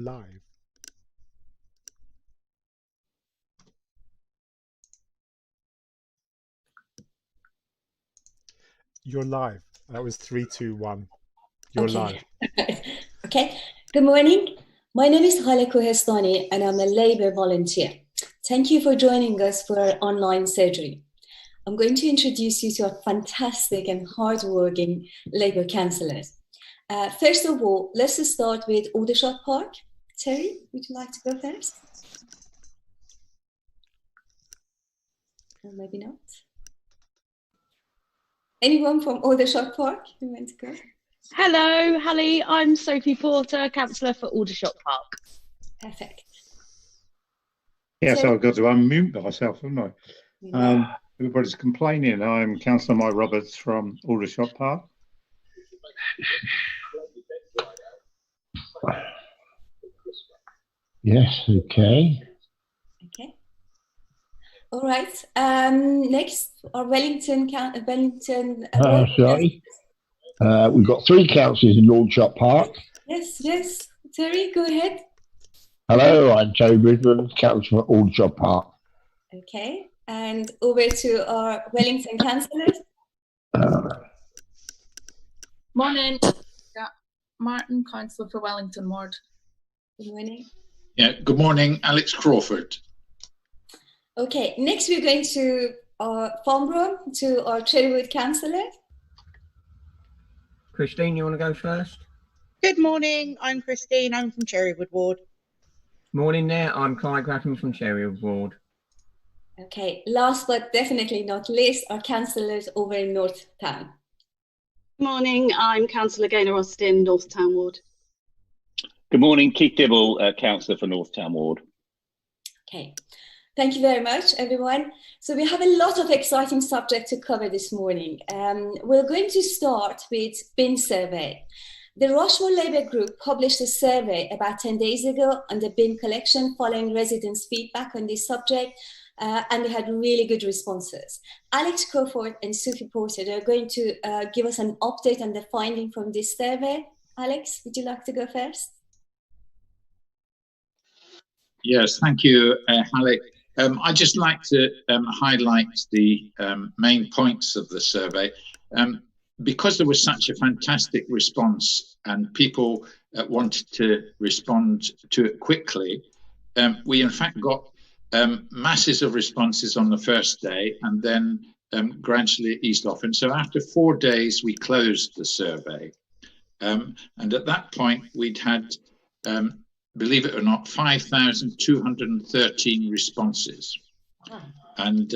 live. You're live. That was 3, 2, 1. You're live. Okay. Good morning. My name is Halleh Koohestani and I'm a Labour volunteer. Thank you for joining us for our online surgery. I'm going to introduce you to our fantastic and hard-working Labour councillors. First of all, let's start with Aldershot Park. Terry, would you like to go first? Or maybe not. Anyone from Aldershot Park who want to go? Hello, Halleh. I'm Sophie Porter, Councillor for Aldershot Park. Perfect. Yes, So, I've got to unmute myself, haven't I? Everybody's complaining. I'm Councillor Mike Roberts from Aldershot Park. Yes, okay. Okay. All right. Next, our Wellington. Sorry. We've got 3 councillors in Aldershot Park. Yes. Terry, go ahead. Hello, I'm Terry Bridgeman, Councillor for Aldershot Park. Okay. And over to our Wellington councillors. Morning. Yeah, Martin, Councillor for Wellington Ward. Good morning. Yeah, good morning, Alex Crawford. Okay, next we're going to Farnborough, to our Cherrywood councillor. Christine, you want to go first? Good morning, I'm Christine, I'm from Cherrywood Ward. Morning there, I'm Clive Grattan from Cherrywood Ward. Okay, last but definitely not least, our councillors over in North Town. Morning, I'm Councillor Gaynor Austin, North Town Ward. Good morning, Keith Dibble, Councillor for North Town Ward. Okay, thank you very much, everyone. So we have a lot of exciting subjects to cover this morning. We're going to start with bin survey. The Rushmoor Labour Group published a survey about 10 days ago on the bin collection following residents' feedback on this subject, and they had really good responses. Alex Crawford and Sophie Porter are going to give us an update on the finding from this survey. Alex, would you like to go first? Yes, thank you, Halleh. I'd just like to highlight the main points of the survey. Because there was such a fantastic response and people wanted to respond to it quickly, we in fact got masses of responses on the first day and then gradually eased off. And so after 4 days, we closed the survey. And at that point, we'd had, believe it or not, 5,213 responses. And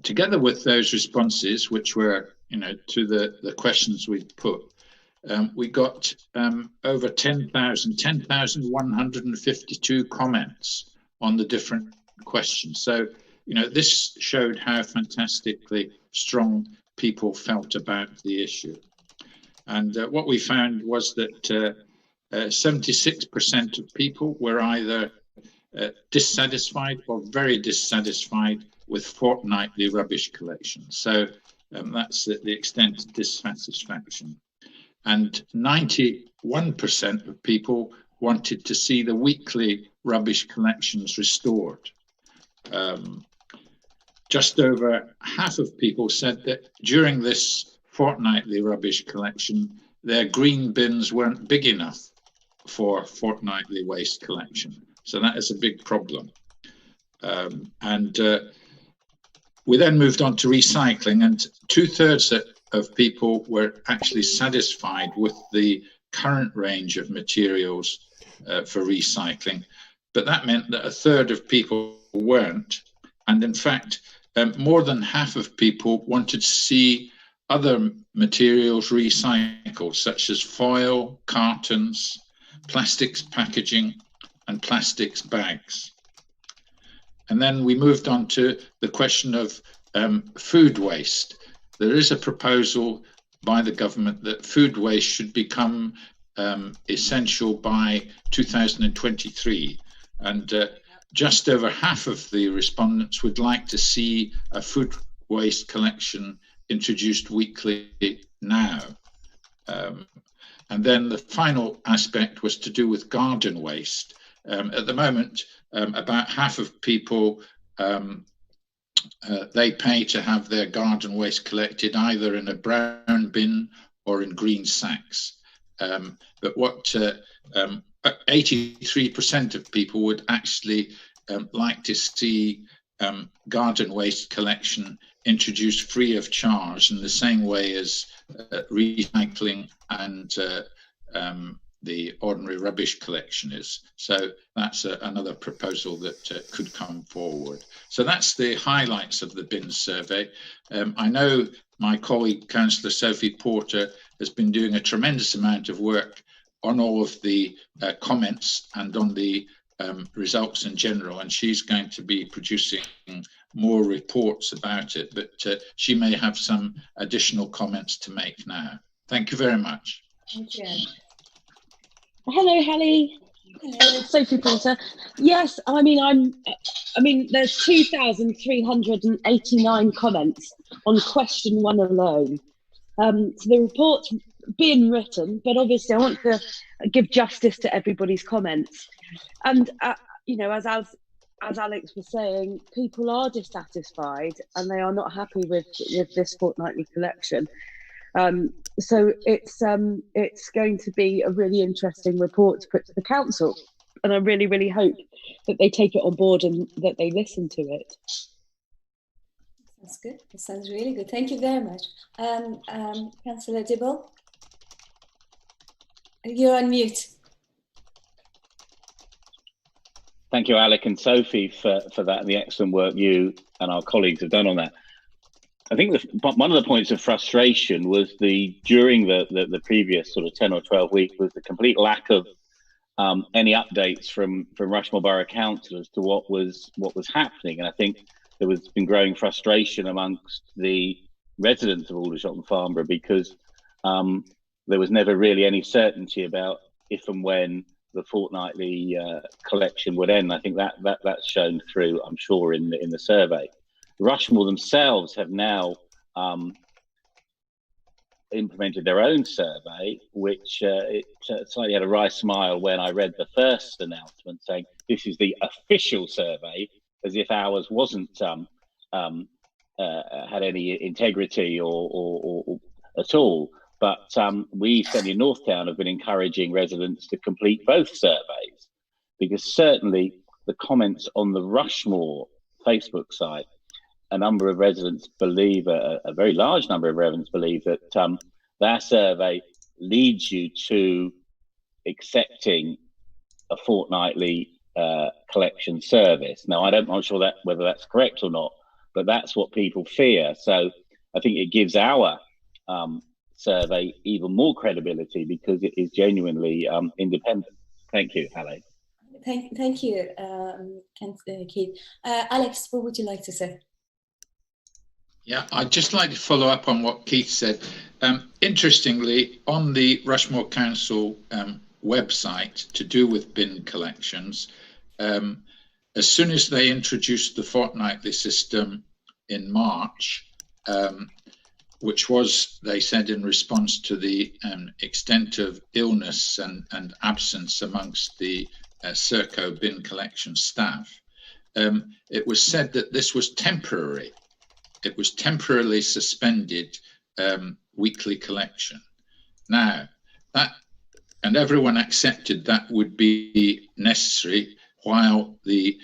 together with those responses, which were, to the questions we'd put, we got over 10,152 comments on the different questions. So, this showed how fantastically strong people felt about the issue. And what we found was that 76% of people were either dissatisfied or very dissatisfied with fortnightly rubbish collection. So that's the extent of dissatisfaction. And 91% of people wanted to see the weekly rubbish collections restored. Just over half of people said that during this fortnightly rubbish collection, their green bins weren't big enough for fortnightly waste collection. So that is a big problem. We then moved on to recycling, and 2/3 of people were actually satisfied with the current range of materials for recycling. But that meant that 1/3 of people weren't. And in fact, more than half of people wanted to see other materials recycled, such as foil, cartons, plastics packaging, and plastics bags. And then we moved on to the question of food waste. There is a proposal by the government that food waste should become essential by 2023. And just over half of the respondents would like to see a food waste collection introduced weekly now. And then the final aspect was to do with garden waste. At the moment, about half of people, they pay to have their garden waste collected either in a brown bin or in green sacks. But what 83% of people would actually like to see garden waste collection introduced free of charge in the same way as recycling and the ordinary rubbish collection is. So that's another proposal that could come forward. So that's the highlights of the bin survey. I know my colleague, Councillor Sophie Porter, has been doing a tremendous amount of work on all of the comments and on the results in general, and she's going to be producing more reports about it, but she may have some additional comments to make now. Thank you very much. Thank you. Hello, Halleh. Sophie Porter. Yes, I mean, there's 2,389 comments on question 1 alone. So the report's been written, but obviously I want to give justice to everybody's comments. And you know, as Alex was saying, people are dissatisfied and they are not happy with this fortnightly collection. So it's going to be a really interesting report to put to the council, and I really, really hope that they take it on board and that they listen to it. That's good. That sounds really good. Thank you very much. Councillor Dibble, you're on mute. Thank you, Alec and Sophie, for that and the excellent work you and our colleagues have done on that. I think one of the points of frustration was during the previous sort of 10 or 12 weeks was the complete lack of any updates from Rushmoor Borough Councillors to what was happening. And I think there was been growing frustration amongst the residents of Aldershot and Farnborough because there was never really any certainty about if and when the fortnightly collection would end. I think that's shown through, I'm sure, in the survey. Rushmoor themselves have now implemented their own survey, which it slightly had a wry smile when I read the first announcement saying this is the official survey, as if ours wasn't had any integrity or at all. But we certainly in Northtown have been encouraging residents to complete both surveys, because certainly the comments on the Rushmoor Facebook site, a number of residents believe, a very large number of residents believe that that survey leads you to accepting a fortnightly collection service. Now, I'm not sure whether that's correct or not, but that's what people fear. So I think it gives our survey even more credibility because it is genuinely independent. Thank you, Halleh. Thank you, Keith. Alex, what would you like to say? Yeah, I'd just like to follow up on what Keith said. Interestingly, on the Rushmoor Council website to do with bin collections, as soon as they introduced the fortnightly system in March, which was, they said, in response to the extent of illness and absence amongst the Serco bin collection staff, it was said that this was temporary. It was temporarily suspended weekly collection. Now, and everyone accepted that would be necessary while the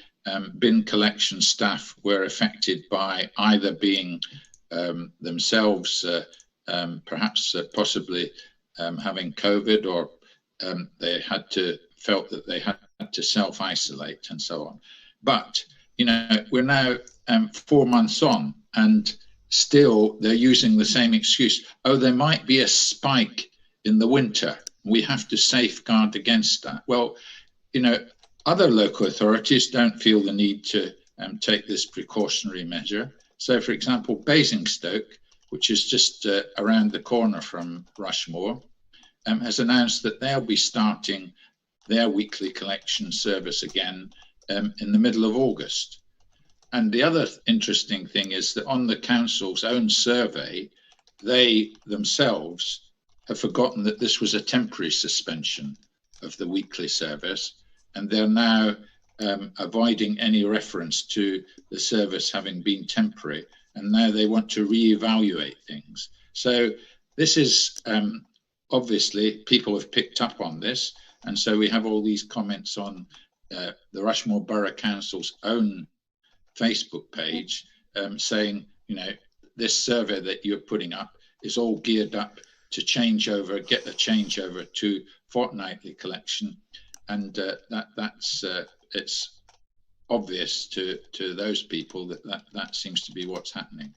bin collection staff were affected by either being themselves perhaps possibly having COVID, or they felt that they had to self-isolate and so on. But, you know, we're now 4 months on, and still they're using the same excuse. Oh, there might be a spike in the winter. We have to safeguard against that. Well, you know, other local authorities don't feel the need to take this precautionary measure. So, for example, Basingstoke, which is just around the corner from Rushmoor, has announced that they'll be starting their weekly collection service again in the middle of August. And the other interesting thing is that on the council's own survey, they themselves have forgotten that this was a temporary suspension of the weekly service, and they're now avoiding any reference to the service having been temporary, and now they want to re-evaluate things. So this is obviously people have picked up on this, and so we have all these comments on the Rushmoor Borough Council's own Facebook page saying, you know, this survey that you're putting up is all geared up to change over, get the changeover to fortnightly collection, and that's it's obvious to those people that seems to be what's happening.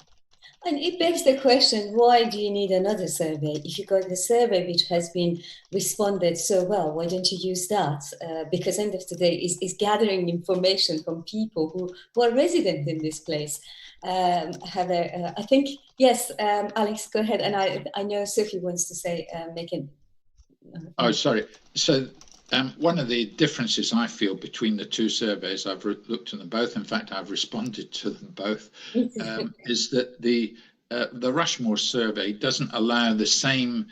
And it begs the question, why do you need another survey? If you got the survey which has been responded so well, why don't you use that? Because end of the day is gathering information from people who are resident in this place. I think, yes, Alex, go ahead. And I know Sophie wants to say, Oh, sorry. So one of the differences I feel between the two surveys, I've looked at them both, in fact, I've responded to them both, is that the Rushmoor survey doesn't allow the same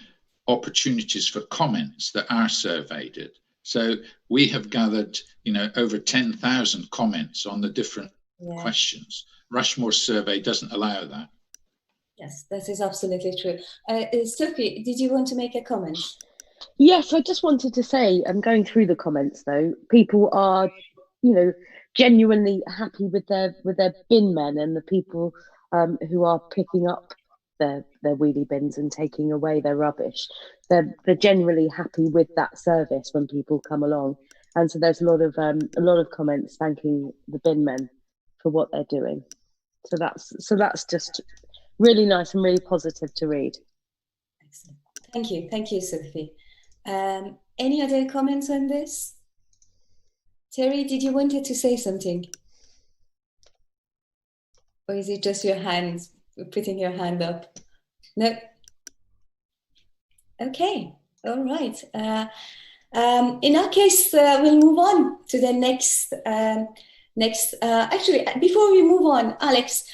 opportunities for comments that our survey did. So we have gathered, you know, over 10,000 comments on the different questions. Rushmoor survey doesn't allow that. Yes, that is absolutely true. Sophie, did you want to make a comment? Yes, I just wanted to say, I'm going through the comments though. People are, you know, genuinely happy with their bin men and the people who are picking up their wheelie bins and taking away their rubbish. They're generally happy with that service when people come along, and so there's a lot of comments thanking the bin men for what they're doing. So that's just really nice and really positive to read. Excellent. Thank you, Sophie. Any other comments on this? Terry, did you wanted to say something? Or is it just your hands, putting your hand up? No? Okay, all right. In our case, we'll move on to the next. Actually, before we move on, Alex,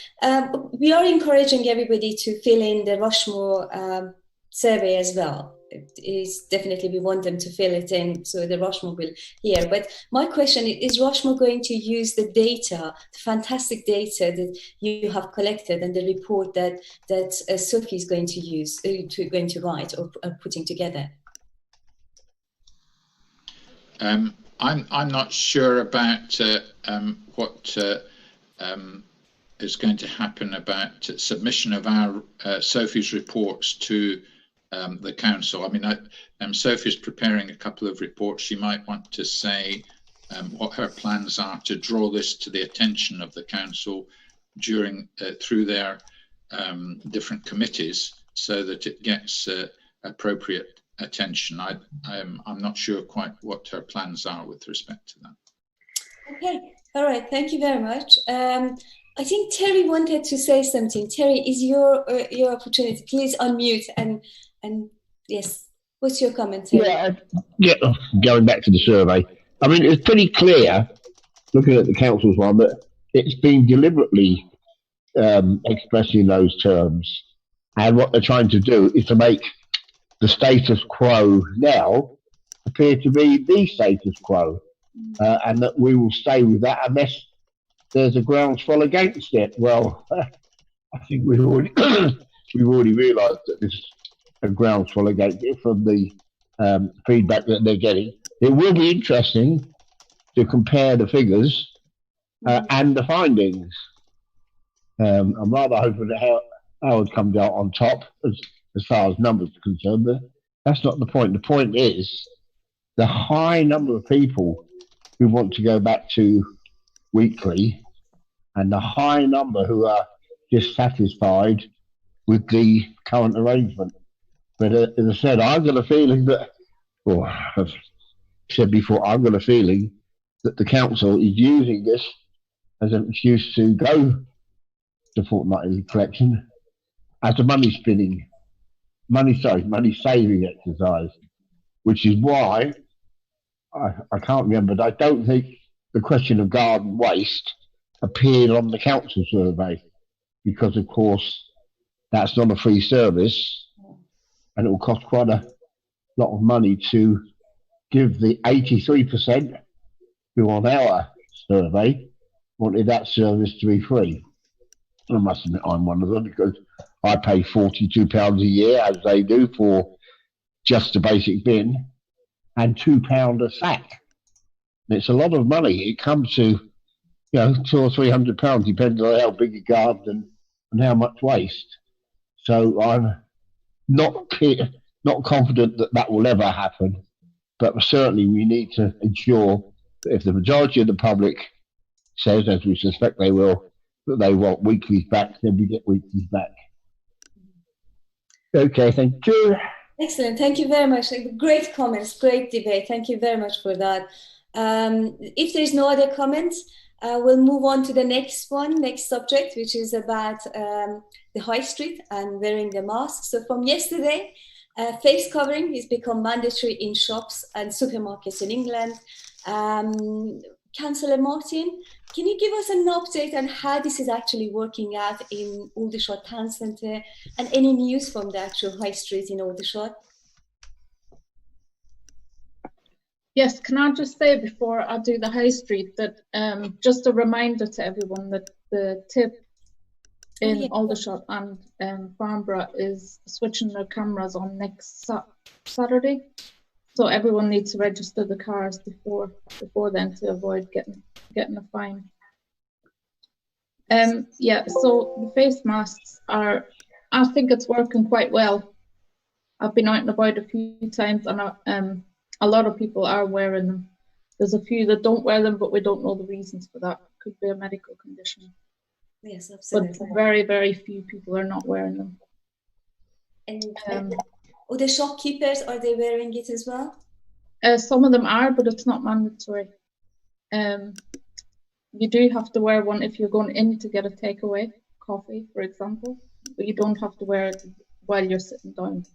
we are encouraging everybody to fill in the Rushmoor survey as well. It is definitely, we want them to fill it in so the Rushmoor will hear. But my question is Rushmoor going to use the data, the fantastic data that you have collected and the report that Sophie is going to use, going to write or putting together? I'm not sure about what is going to happen about submission of our Sophie's reports to the council. I mean, Sophie's preparing a couple of reports. She might want to say what her plans are to draw this to the attention of the council during through their different committees, so that it gets appropriate attention. I'm not sure quite what her plans are with respect to that. Okay, all right. Thank you very much. I think Terry wanted to say something. Terry, is your opportunity. Please unmute and yes, what's your comment, Terry? Yeah, going back to the survey. I mean, it's pretty clear, looking at the council's one, that it's been deliberately expressed in those terms. And what they're trying to do is to make the status quo now appear to be the status quo. And that we will stay with that unless there's a groundswell against it. Well, I think we've already realised that there's a groundswell against it from the feedback that they're getting. It will be interesting to compare the figures and the findings. I'm rather hoping that Howard comes out on top as far as numbers are concerned, but that's not the point. The point is the high number of people who want to go back to weekly and the high number who are dissatisfied with the current arrangement. But as I said, I've got a feeling that, or I've said before, I've got a feeling that the council is using this as an excuse to go to fortnightly collection as a money saving exercise, which is why I can't remember, but I don't think the question of garden waste appeared on the council survey, because of course that's not a free service. and it will cost quite a lot of money to give the 83% who on our survey wanted that service to be free. I must admit I'm one of them, because I pay £42 a year, as they do, for just a basic bin, and £2 a sack. And it's a lot of money. It comes to, you know, £200 or £300, depending on how big a garden and how much waste. So I'm not confident that that will ever happen, but certainly we need to ensure that if the majority of the public says, as we suspect they will, that they want weeklies back, then we get weeklies back. Okay, thank you. Excellent, thank you very much. Great comments, great debate. Thank you very much for that. If there's no other comments, we'll move on to the next subject, which is about the high street and wearing the mask. So from yesterday, face covering has become mandatory in shops and supermarkets in England. Councillor Martin, can you give us an update on how this is actually working out in Aldershot Town Centre, and any news from the actual high street in Aldershot? Yes, can I just say before I do the high street that just a reminder to everyone that the tip in Aldershot and Farnborough is switching their cameras on next Saturday. So everyone needs to register the cars before then to avoid getting a fine. Yeah, so the face masks I think it's working quite well. I've been out and about a few times, and a lot of people are wearing them. There's a few that don't wear them, but we don't know the reasons for that. Could be a medical condition. Yes, absolutely. But very, very few people are not wearing them. And the shopkeepers, are they wearing it as well? Some of them are, but it's not mandatory. You do have to wear one if you're going in to get a takeaway coffee, for example, but you don't have to wear it while you're sitting down.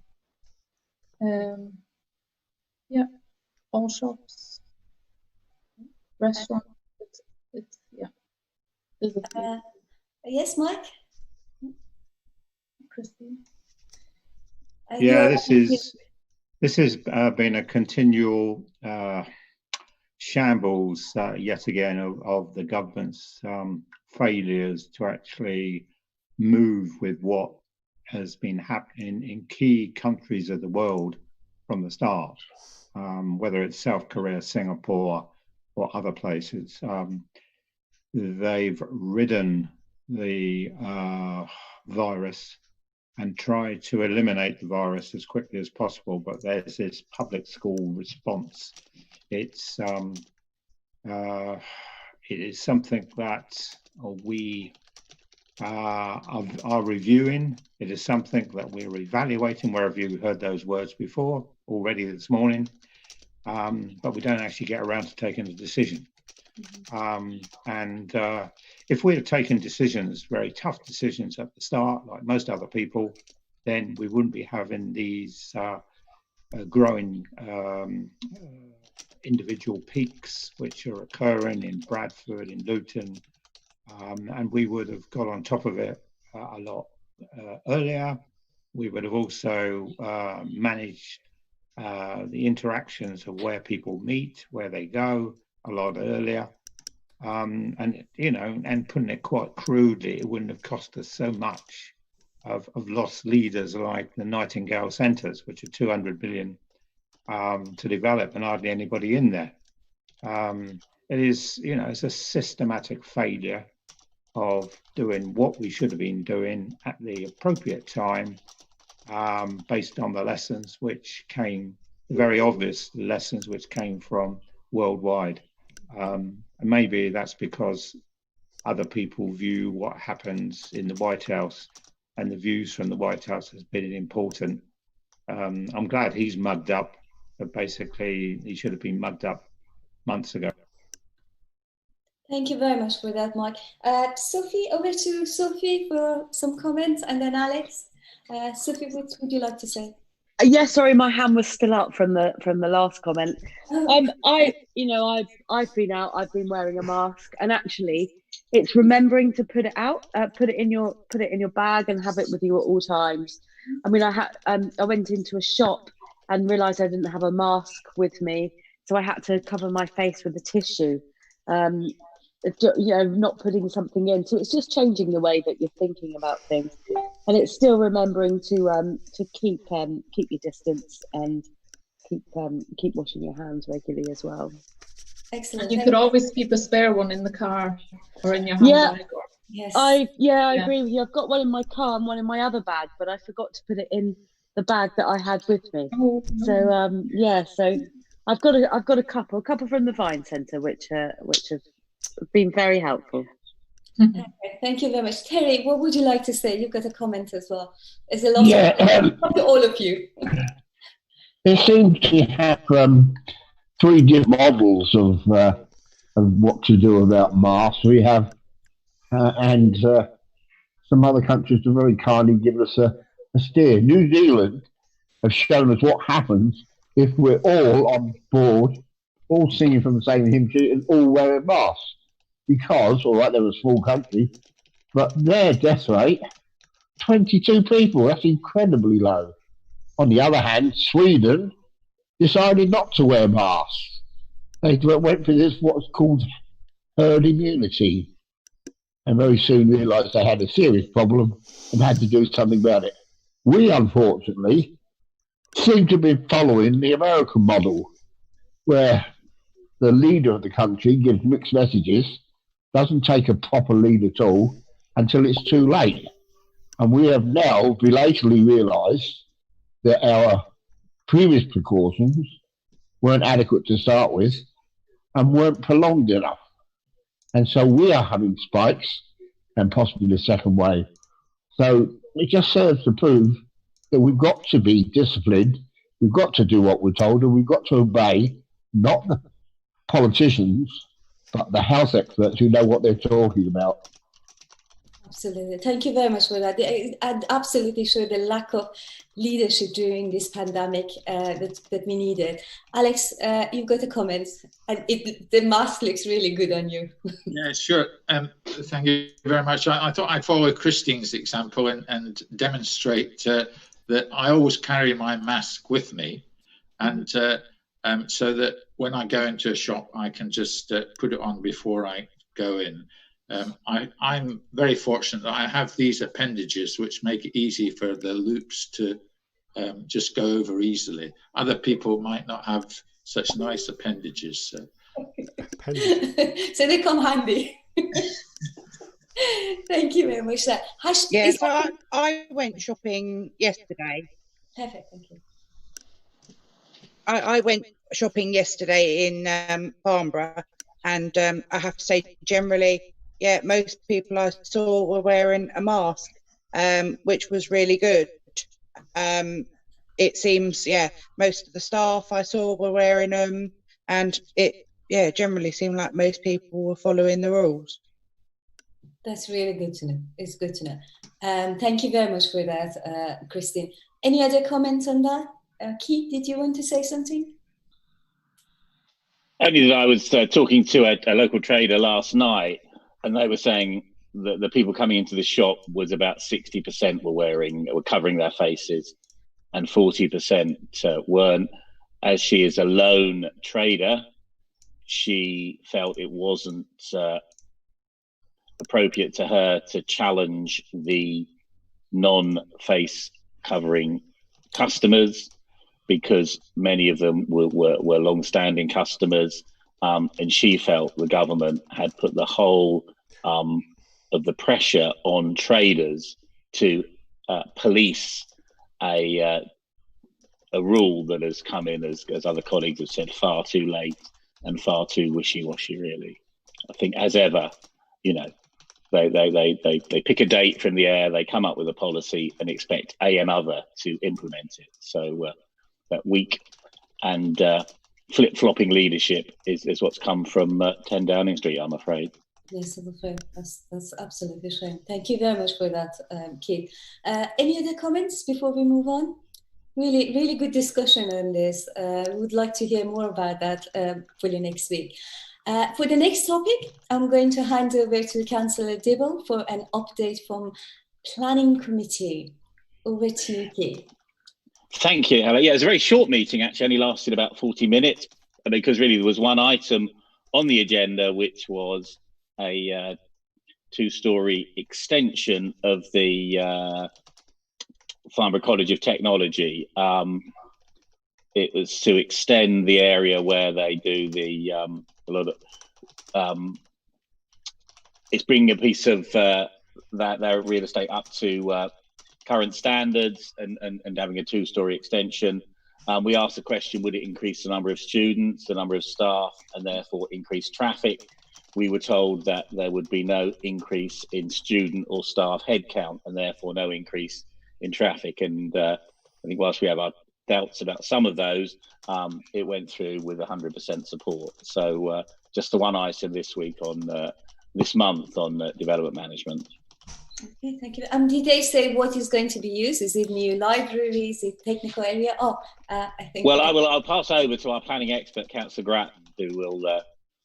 Yeah, all shops, restaurants. Yeah. There's a few. Yes, Mike. Christine. Yeah, this has been a continual shambles yet again of the government's failures to actually move with what has been happening in key countries of the world from the start, whether it's South Korea, Singapore, or other places. They've ridden the virus and try to eliminate the virus as quickly as possible, but there's this public school response. It is something that we are reviewing. It is something that we're evaluating. Where have you heard those words before already this morning? But we don't actually get around to taking a decision. If we had taken decisions, very tough decisions at the start, like most other people, then we wouldn't be having these growing individual peaks which are occurring in Bradford, in Luton, and we would have got on top of it a lot earlier. We would have also managed the interactions of where people meet, where they go, a lot earlier, and you know, and putting it quite crudely, it wouldn't have cost us so much of lost leaders like the Nightingale Centres, which are 200 billion to develop, and hardly anybody in there. It is, you know, it's a systematic failure of doing what we should have been doing at the appropriate time, based on the lessons which came, very obvious lessons which came from worldwide. And maybe that's because other people view what happens in the White House, and the views from the White House has been important. I'm glad he's mugged up, but basically he should have been mugged up months ago. Thank you very much for that, Mike. Sophie, over to Sophie for some comments, and then Alex. Sophie, what would you like to say? Yeah, sorry, my hand was still up from the last comment. I've been out. I've been wearing a mask, and actually, it's remembering to put it out, put it in your bag, and have it with you at all times. I mean, I went into a shop and realised I didn't have a mask with me, so I had to cover my face with a tissue. Not putting something in. So it's just changing the way that you're thinking about things, and it's still remembering to keep your distance and keep washing your hands regularly as well. Excellent. And you could always keep a spare one in the car or in your handbag. Yes. I agree with you. I've got one in my car and one in my other bag, but I forgot to put it in the bag that I had with me. Oh, no. So I've got a couple from the Vine Centre, which have been very helpful. Okay, thank you very much. Terry, what would you like to say? You've got a comment as well. There's a lot to all of you. They seem to have 3 different models of what to do about masks. We have, and some other countries have very kindly given us a steer. New Zealand have shown us what happens if we're all on board, all singing from the same hymn sheet and all wearing masks. Because, all right, they're a small country, but their death rate, 22 people, that's incredibly low. On the other hand, Sweden decided not to wear masks. They went for this, what's called herd immunity, and very soon realised they had a serious problem and had to do something about it. We, unfortunately, seem to be following the American model, where the leader of the country gives mixed messages, doesn't take a proper lead at all until it's too late. And we have now belatedly realised that our previous precautions weren't adequate to start with and weren't prolonged enough. And so we are having spikes and possibly the second wave. So it just serves to prove that we've got to be disciplined, we've got to do what we're told, and we've got to obey not the politicians, but the health experts who know what they're talking about. Absolutely. Thank you very much for that. I'm absolutely sure the lack of leadership during this pandemic that we needed. Alex, you've got a comment, and the mask looks really good on you. Yeah, sure. Thank you very much. I thought I'd follow Christine's example and demonstrate that I always carry my mask with me, and so that when I go into a shop, I can just put it on before I go in. I'm very fortunate that I have these appendages which make it easy for the loops to just go over easily. Other people might not have such nice appendages. So, so they come handy. Thank you very much. So I went shopping yesterday. Perfect, thank you. I went shopping yesterday in Farnborough, and I have to say, generally, yeah, most people I saw were wearing a mask, which was really good. It seems, most of the staff I saw were wearing them, and it, generally seemed like most people were following the rules. That's really good to know. It's good to know. Thank you very much for that, Christine. Any other comments on that? Keith, did you want to say something? Only that I was talking to a local trader last night, and they were saying that the people coming into the shop was about 60% were covering their faces, and 40% weren't. As she is a lone trader, she felt it wasn't appropriate to her to challenge the non-face covering customers, because many of them were long-standing customers, and she felt the government had put the whole of the pressure on traders to police a rule that has come in, as other colleagues have said, far too late and far too wishy-washy, really. I think, as ever, they pick a date from the air, they come up with a policy and expect another to implement it. So that weak and flip-flopping leadership is what's come from 10 Downing Street, I'm afraid. Yes, I'm afraid that's absolutely true. Thank you very much for that, Keith. Any other comments before we move on? Really, really good discussion on this. We would like to hear more about that for the next week. For the next topic, I'm going to hand over to Councillor Dibble for an update from Planning Committee. over to you, Keith. Thank you, Halleh. Yeah, it was a very short meeting, actually, only lasted about 40 minutes, because really there was one item on the agenda, which was a two-storey extension of the Farnborough College of Technology. It was to extend the area where they do the a lot of it's bringing a piece of their real estate up to current standards and having a two-storey extension. We asked the question, would it increase the number of students, the number of staff, and therefore increase traffic? We were told that there would be no increase in student or staff headcount, and therefore no increase in traffic. And I think whilst we have our doubts about some of those, it went through with 100% support. So just the one item this week on this month on development management. Okay, thank you. Did they say what is going to be used? Is it new library? Is it technical area? Oh, I think. Well, I'll pass over to our planning expert, Councillor Grattan, who will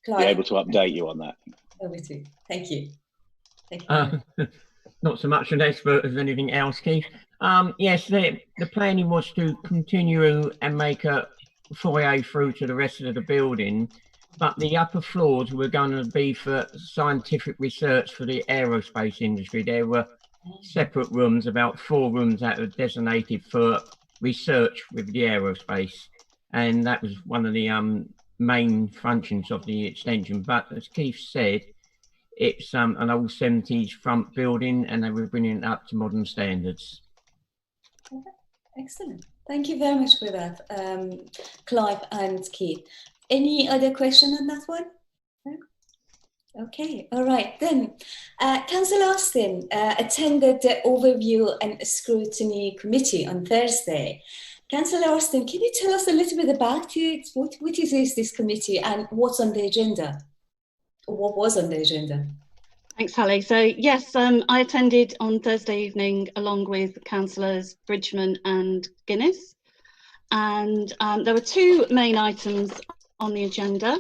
be able to update you on that. Over to you. Thank you. Thank you. Not so much an expert as anything else, Keith. Yes, the planning was to continue and make a foyer through to the rest of the building, but the upper floors were going to be for scientific research for the aerospace industry. There were separate rooms, about 4 rooms that were designated for research with the aerospace, and that was one of the main functions of the extension. But as Keith said, it's an old 70s front building, and they were bringing it up to modern standards. Excellent. Thank you very much for that, Clive and Keith. Any other question on that one? No? Okay, all right then. Councillor Austin attended the Overview and Scrutiny Committee on Thursday. Councillor Austin, can you tell us a little bit about it? What is this committee and what's on the agenda? Or what was on the agenda? Thanks, Halleh. So yes, I attended on Thursday evening along with Councillors Bridgeman and Guinness. And there were 2 main items on the agenda,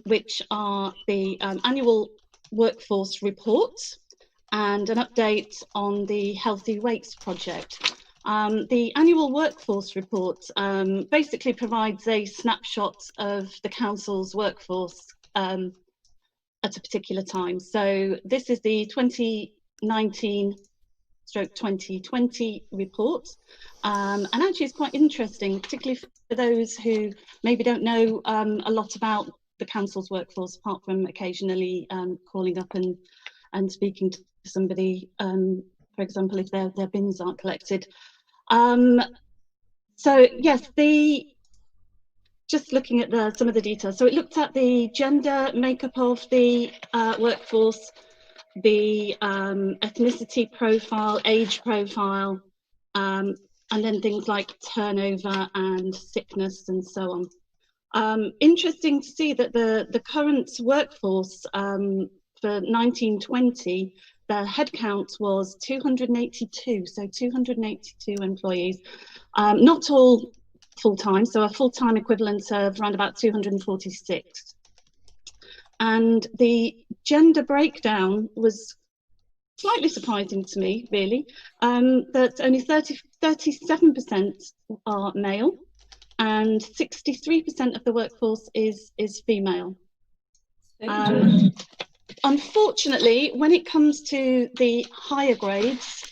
which are the annual workforce report and an update on the Healthy Wakes project. The annual workforce report basically provides a snapshot of the council's workforce at a particular time. So this is the 2019/2020 report, and actually it's quite interesting, particularly for those who maybe don't know a lot about the council's workforce, apart from occasionally calling up and speaking to somebody, for example, if their bins aren't collected. So yes, just looking at some of the details. So it looked at the gender makeup of the workforce, the ethnicity profile, age profile, and then things like turnover and sickness and so on. Interesting to see that the current workforce for 1920, the headcount was 282, so 282 employees, not all full-time, so a full-time equivalent of around about 246. And the gender breakdown was slightly surprising to me, really, that only 37% are male and 63% of the workforce is female. Unfortunately, when it comes to the higher grades,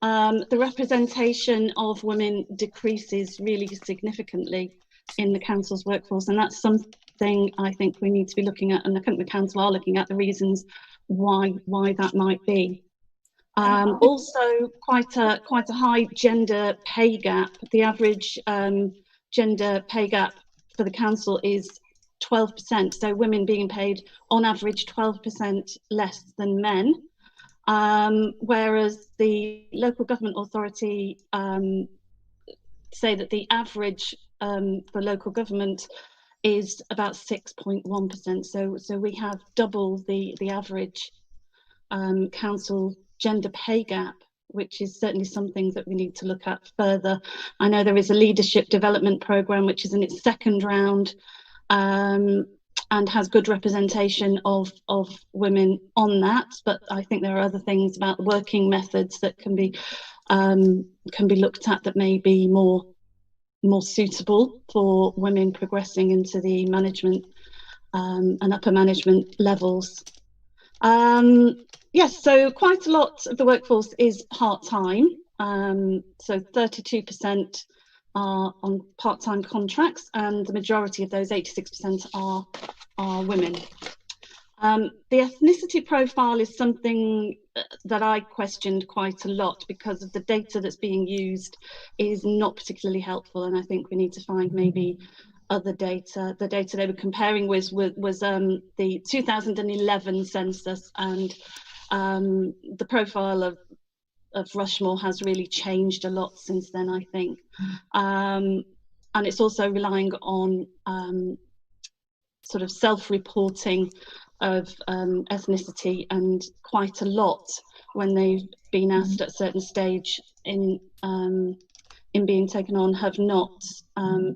the representation of women decreases really significantly in the council's workforce, and that's something I think we need to be looking at, and I think the council are looking at the reasons why that might be. Also, quite a high gender pay gap. The average gender pay gap for the council is 12%, so women being paid on average 12% less than men. Whereas the local government authority say that the average for local government is about 6.1%. So we have double the average council gender pay gap, which is certainly something that we need to look at further. I know there is a leadership development programme which is in its 2nd round, and has good representation of women on that, but I think there are other things about working methods that can be can be looked at that may be more suitable for women progressing into the management and upper management levels. Yes, so quite a lot of the workforce is part-time. So 32% are on part-time contracts, and the majority of those, 86%, are women. The ethnicity profile is something that I questioned quite a lot, because of the data that's being used is not particularly helpful, and I think we need to find maybe other data. The data they were comparing was the 2011 census, and the profile of Rushmoor has really changed a lot since then, I think. And it's also relying on sort of self-reporting of ethnicity, and quite a lot when they've been asked at a certain stage in being taken on have not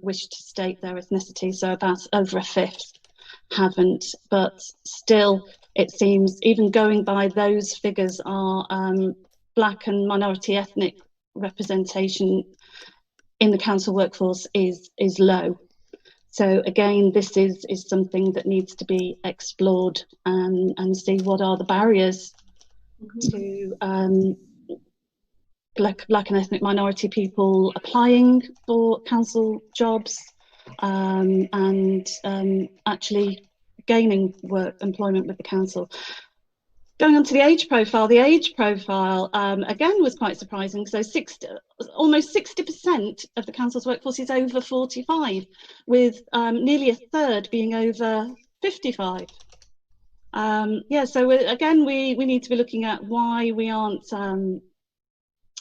wished to state their ethnicity. So about over a fifth haven't, but still it seems, even going by those figures, are Black and minority ethnic representation in the council workforce is low. So again, this is something that needs to be explored and see what are the barriers to Black and ethnic minority people applying for council jobs, and actually gaining employment with the council. Going on to the age profile, again was quite surprising. So almost 60% of the council's workforce is over 45, with nearly a third being over 55. Yeah, so again, we need to be looking at why we aren't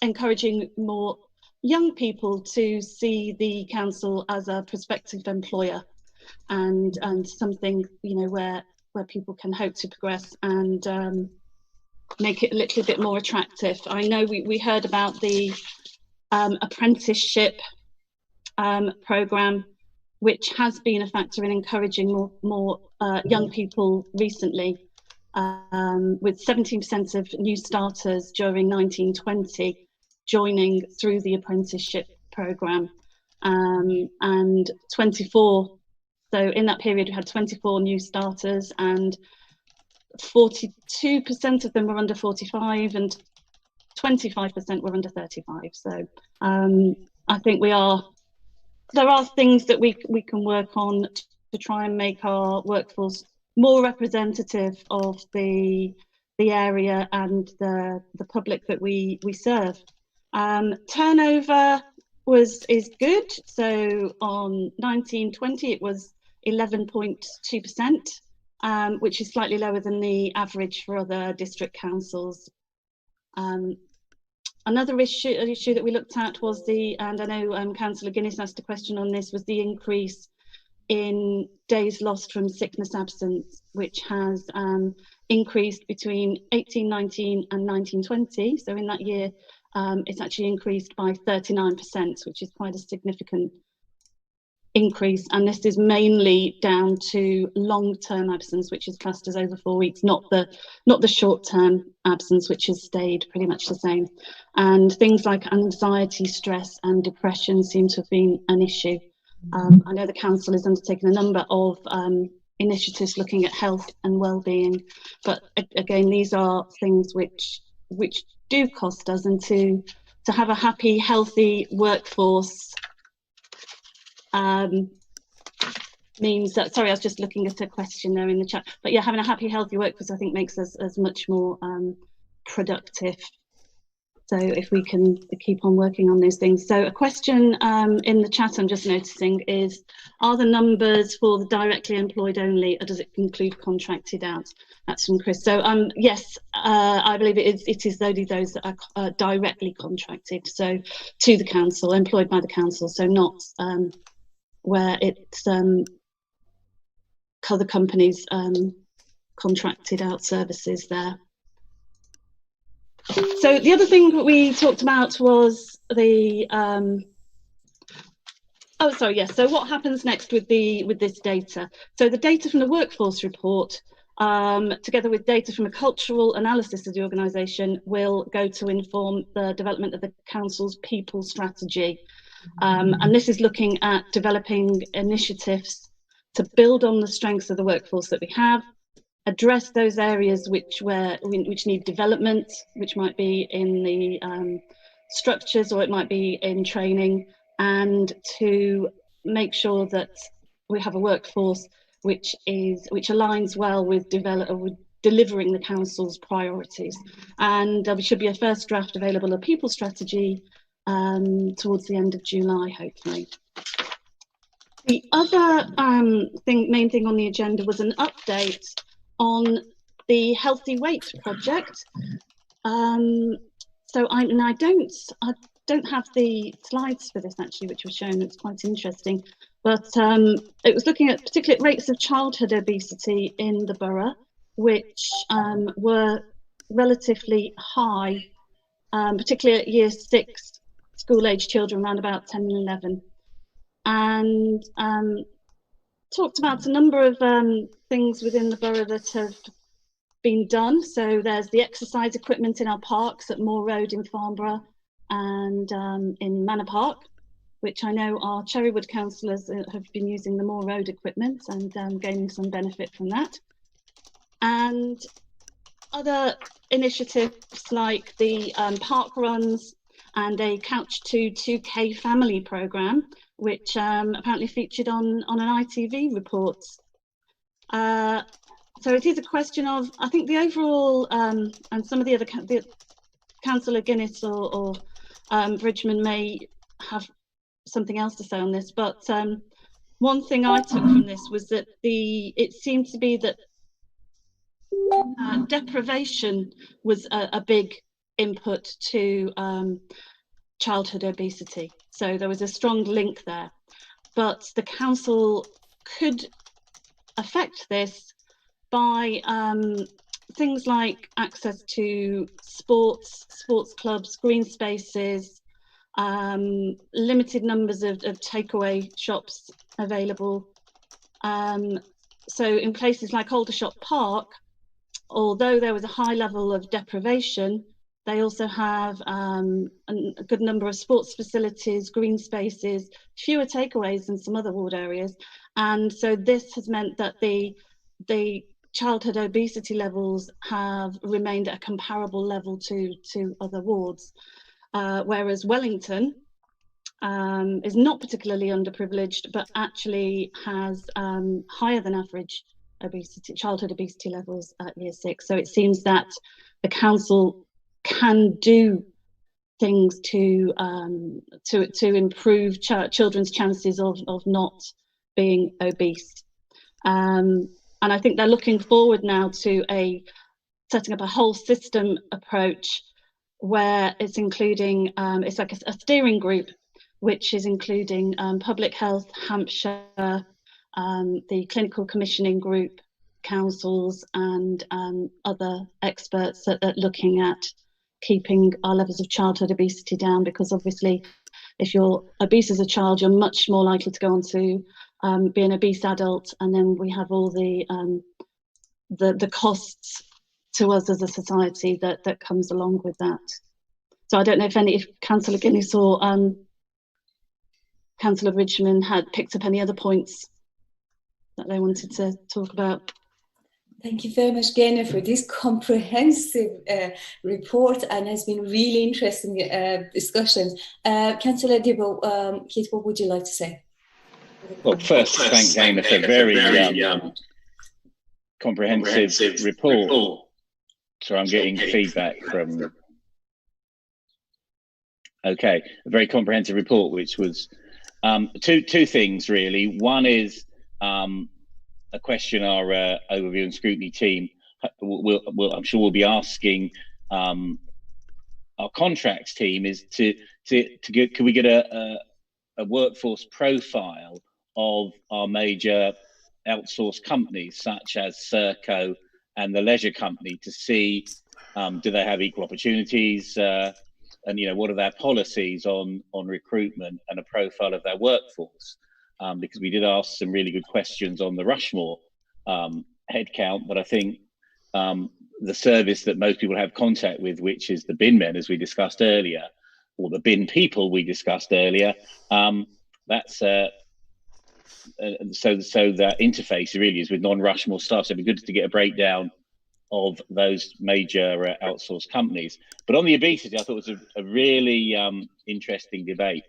encouraging more young people to see the council as a prospective employer, and something, you know, where people can hope to progress and make it a little bit more attractive. I know we heard about the apprenticeship programme, which has been a factor in encouraging more young people recently, with 17% of new starters during 1920 joining through the apprenticeship programme, and 24. So in that period, we had 24 new starters, and 42% of them were under 45, and 25% were under 35. So I think there are things that we can work on to try and make our workforce more representative of the area and the public that we serve. Turnover is good. So on 1920, it was 11.2%, which is slightly lower than the average for other district councils. Another issue that we looked at was and I know Councillor Guinness asked a question on this, was the increase in days lost from sickness absence, which has increased between 1819 and 1920. So in that year, it's actually increased by 39%, which is quite a significant increase, and this is mainly down to long-term absence, which is classed as over 4 weeks, not the short-term absence, which has stayed pretty much the same. And things like anxiety, stress and depression seem to have been an issue. I know the council has undertaken a number of initiatives looking at health and well-being, but again, these are things which do cost us, and to have a happy, healthy workforce means that, sorry, I was just looking at a question there in the chat, but yeah, having a happy, healthy workforce, I think, makes us as much more productive. So if we can keep on working on those things. So a question in the chat I'm just noticing is, are the numbers for the directly employed only, or does it include contracted out? That's from Chris. So yes, I believe it is only those that are directly contracted, so to the council, employed by the council, so not where it's other companies contracted out services there. So the other thing that we talked about was the so what happens next with this data? So the data from the workforce report together with data from a cultural analysis of the organisation, will go to inform the development of the council's people strategy. And this is looking at developing initiatives to build on the strengths of the workforce that we have, address those areas which need development, which might be in the structures, or it might be in training, and to make sure that we have a workforce which aligns well with delivering the council's priorities. And there should be a first draft available, a people strategy, towards the end of July, hopefully. The other main thing on the agenda was an update on the Healthy Weight project. So I don't have the slides for this actually, which was shown. It's quite interesting, but it was looking at particular rates of childhood obesity in the borough, which were relatively high, particularly at year 6 school-age children, around about 10 and 11, and talked about a number of things within the borough that have been done. So there's the exercise equipment in our parks at Moor Road in Farnborough and in Manor Park, which I know our Cherrywood councillors have been using the Moor Road equipment and gaining some benefit from that. And other initiatives like the park runs and a Couch to 2K family programme, which apparently featured on an ITV report. So it is a question of, I think the overall, and some of the other, Councillor Guinness or Bridgeman may have something else to say on this, but one thing I took from this was that it seemed to be that deprivation was a big input to childhood obesity. So there was a strong link there, but the council could affect this by things like access to sports clubs, green spaces, limited numbers of takeaway shops available. So in places like Aldershot Park, although there was a high level of deprivation, they also have a good number of sports facilities, green spaces, fewer takeaways than some other ward areas. And so this has meant that the childhood obesity levels have remained at a comparable level to other wards. Whereas Wellington is not particularly underprivileged, but actually has higher than average childhood obesity levels at year 6. So it seems that the council can do things to improve children's chances of not being obese. And I think they're looking forward now to setting up a whole system approach where it's including, it's like a steering group, which is including Public Health, Hampshire, the Clinical Commissioning Group, councils and other experts at looking at keeping our levels of childhood obesity down, because obviously if you're obese as a child, you're much more likely to go on to be an obese adult, and then we have all the costs to us as a society that comes along with that. So I don't know if Councillor Guinness or Councillor Bridgeman had picked up any other points that they wanted to talk about. Thank you very much, Gaynor, for this comprehensive report, and has been really interesting discussions. Councillor Dibble, Keith, what would you like to say? Well, first, thank Gaynor for a very comprehensive report. So I'm getting feedback from. Okay, a very comprehensive report, which was two things really. One is a question our overview and scrutiny team I'm sure we'll be asking our contracts team is to get, can we get a workforce profile of our major outsourced companies such as Serco and the leisure company to see do they have equal opportunities and what are their policies on recruitment and a profile of their workforce, because we did ask some really good questions on the Rushmoor headcount, but I think the service that most people have contact with, which is the bin men, as we discussed earlier, or the bin people we discussed earlier, that's so that interface really is with non-Rushmoor staff. So it'd be good to get a breakdown of those major outsourced companies. But on the obesity, I thought it was a really interesting debate,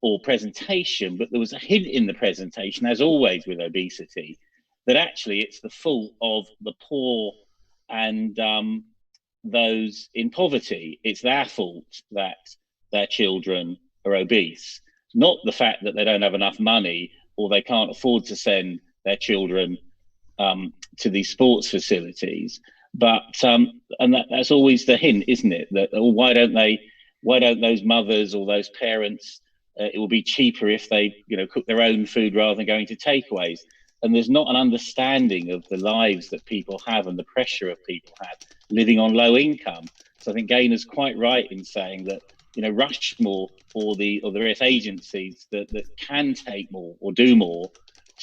or presentation, but there was a hint in the presentation, as always with obesity, that actually it's the fault of the poor and those in poverty. It's their fault that their children are obese, not the fact that they don't have enough money or they can't afford to send their children to these sports facilities. But and that's always the hint, isn't it? That why don't those mothers or those parents? It will be cheaper if they, cook their own food rather than going to takeaways. And there's not an understanding of the lives that people have and the pressure of people have living on low income. So I think Gaynor's quite right in saying that, Rushmoor or the various agencies that can take more or do more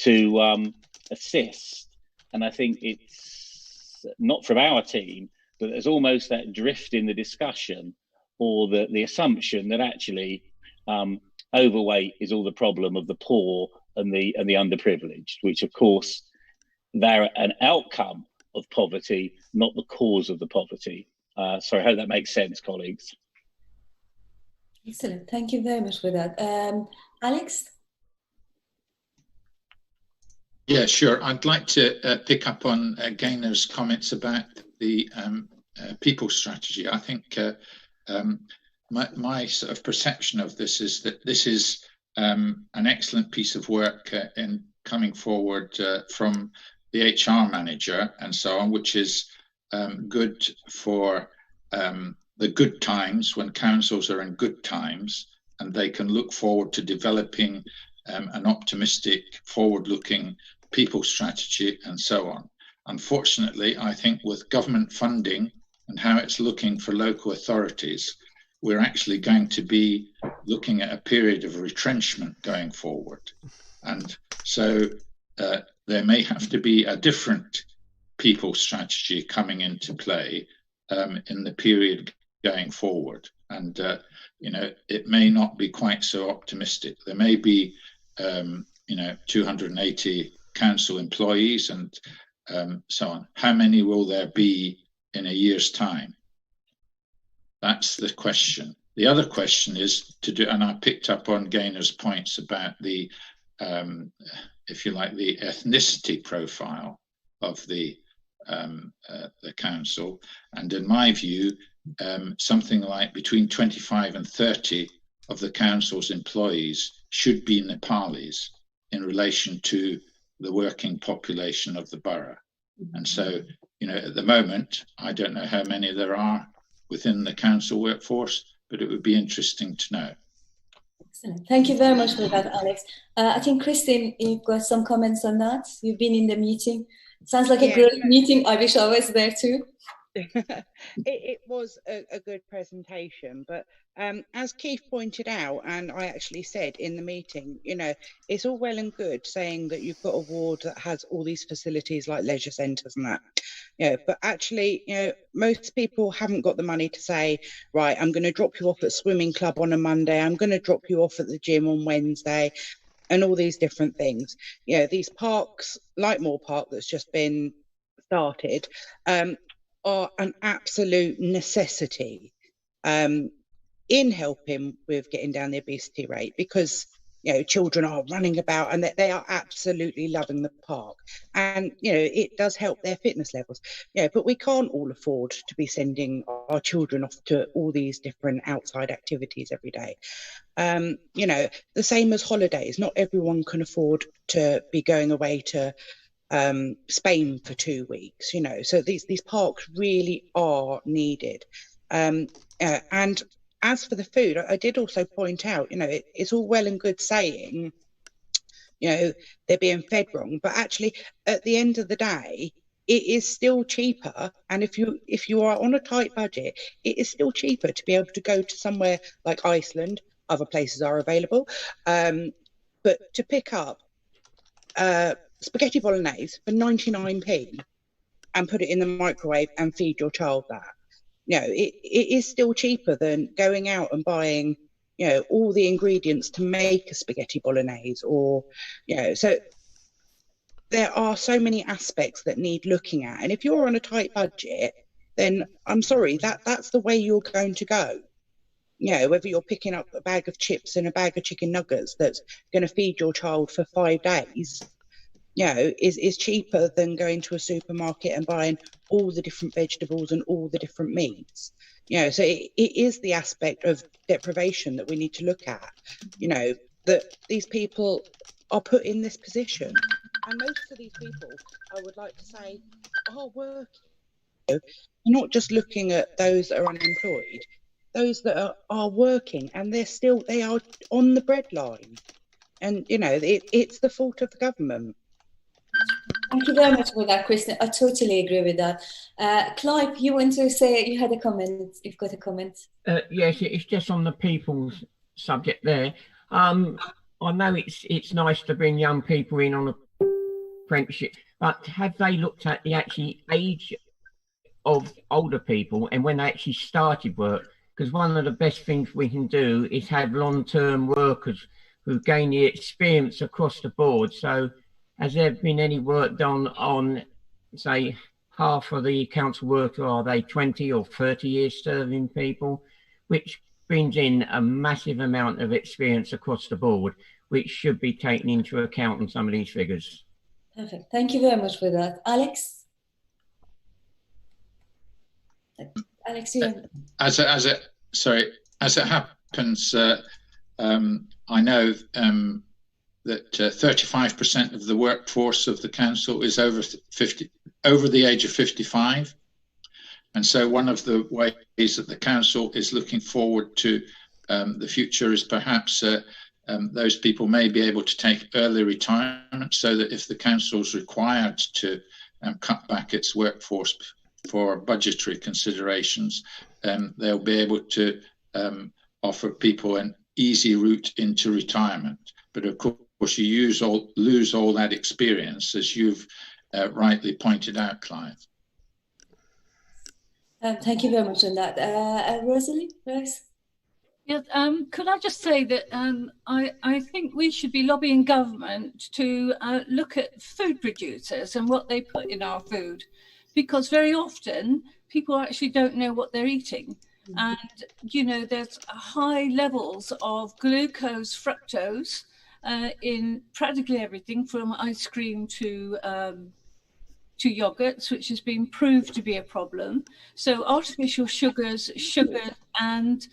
to assist. And I think it's not from our team, but there's almost that drift in the discussion or the assumption that actually overweight is all the problem of the poor and the underprivileged, which of course they're an outcome of poverty, not the cause of the poverty. So I hope that makes sense, colleagues. Excellent, thank you very much for that. Alex? Yeah, sure. I'd like to pick up on Gaynor's comments about the people strategy. I think my sort of perception of this is that this is an excellent piece of work in coming forward from the HR manager and so on, which is good for the good times when councils are in good times and they can look forward to developing an optimistic, forward-looking people strategy and so on. Unfortunately, I think with government funding and how it's looking for local authorities, we're actually going to be looking at a period of retrenchment going forward. And so there may have to be a different people strategy coming into play in the period going forward. And, it may not be quite so optimistic. There may be, 280 council employees and so on. How many will there be in a year's time? That's the question. The other question is to do, and I picked up on Gaynor's points about the, if you like, the ethnicity profile of the council. And in my view, something like between 25 and 30 of the council's employees should be Nepalis in relation to the working population of the borough. And so, at the moment, I don't know how many there are within the council workforce, but it would be interesting to know. Excellent. Thank you very much for that, Alex. I think, Christine, you've got some comments on that. You've been in the meeting. Sounds like a great meeting. I wish I was there too. It was a good presentation, but as Keith pointed out, and I actually said in the meeting, it's all well and good saying that you've got a ward that has all these facilities like leisure centres and that, but actually, most people haven't got the money to say, right, I'm going to drop you off at swimming club on a Monday, I'm going to drop you off at the gym on Wednesday, and all these different things. These parks, like Moor Park that's just been started, are an absolute necessity in helping with getting down the obesity rate, because children are running about and they are absolutely loving the park, and it does help their fitness levels. But we can't all afford to be sending our children off to all these different outside activities every day. The same as holidays. Not everyone can afford to be going away to Spain for 2 weeks, so these parks really are needed. And as for the food, I did also point out, it's all well and good saying, they're being fed wrong, but actually at the end of the day, it is still cheaper. And if you are on a tight budget, it is still cheaper to be able to go to somewhere like Iceland. Other places are available, but to pick up spaghetti bolognese for 99p and put it in the microwave and feed your child that. You know, it is still cheaper than going out and buying, you know, all the ingredients to make a spaghetti bolognese, or, you know, so there are so many aspects that need looking at. And if you're on a tight budget, then I'm sorry, that's the way you're going to go. You know, whether you're picking up a bag of chips and a bag of chicken nuggets that's going to feed your child for 5 days, you know, is cheaper than going to a supermarket and buying all the different vegetables and all the different meats. You know, so it is the aspect of deprivation that we need to look at, you know, that these people are put in this position. And most of these people, I would like to say, are working. You're not just looking at those that are unemployed, those that are working, and they are on the breadline. And, you know, it's the fault of the government. Thank you very much for that, Kristen. I totally agree with that. Clive, you want to say, you had a comment, you've got a comment. Yes, it's just on the people's subject there. I know it's nice to bring young people in on apprenticeship, but have they looked at the actual age of older people and when they actually started work? Because one of the best things we can do is have long-term workers who gain the experience across the board. So has there been any work done on, say, half of the council workers, are they 20 or 30 years serving people, which brings in a massive amount of experience across the board, which should be taken into account in some of these figures. Perfect. Thank you very much for that. Alex? Alex, you... As it happens, I know that 35% of the workforce of the council is over the age of 55, and so one of the ways that the council is looking forward to the future is perhaps those people may be able to take early retirement, so that if the council is required to cut back its workforce for budgetary considerations, they'll be able to offer people an easy route into retirement. But of course, you lose all that experience, as you've rightly pointed out, Clive. Thank you very much on that. Rosalie, Rose? Yeah, could I just say that I think we should be lobbying government to look at food producers and what they put in our food, because very often people actually don't know what they're eating. And, you know, there's high levels of glucose, fructose in practically everything from ice cream to yogurts, which has been proved to be a problem. So artificial sugars, and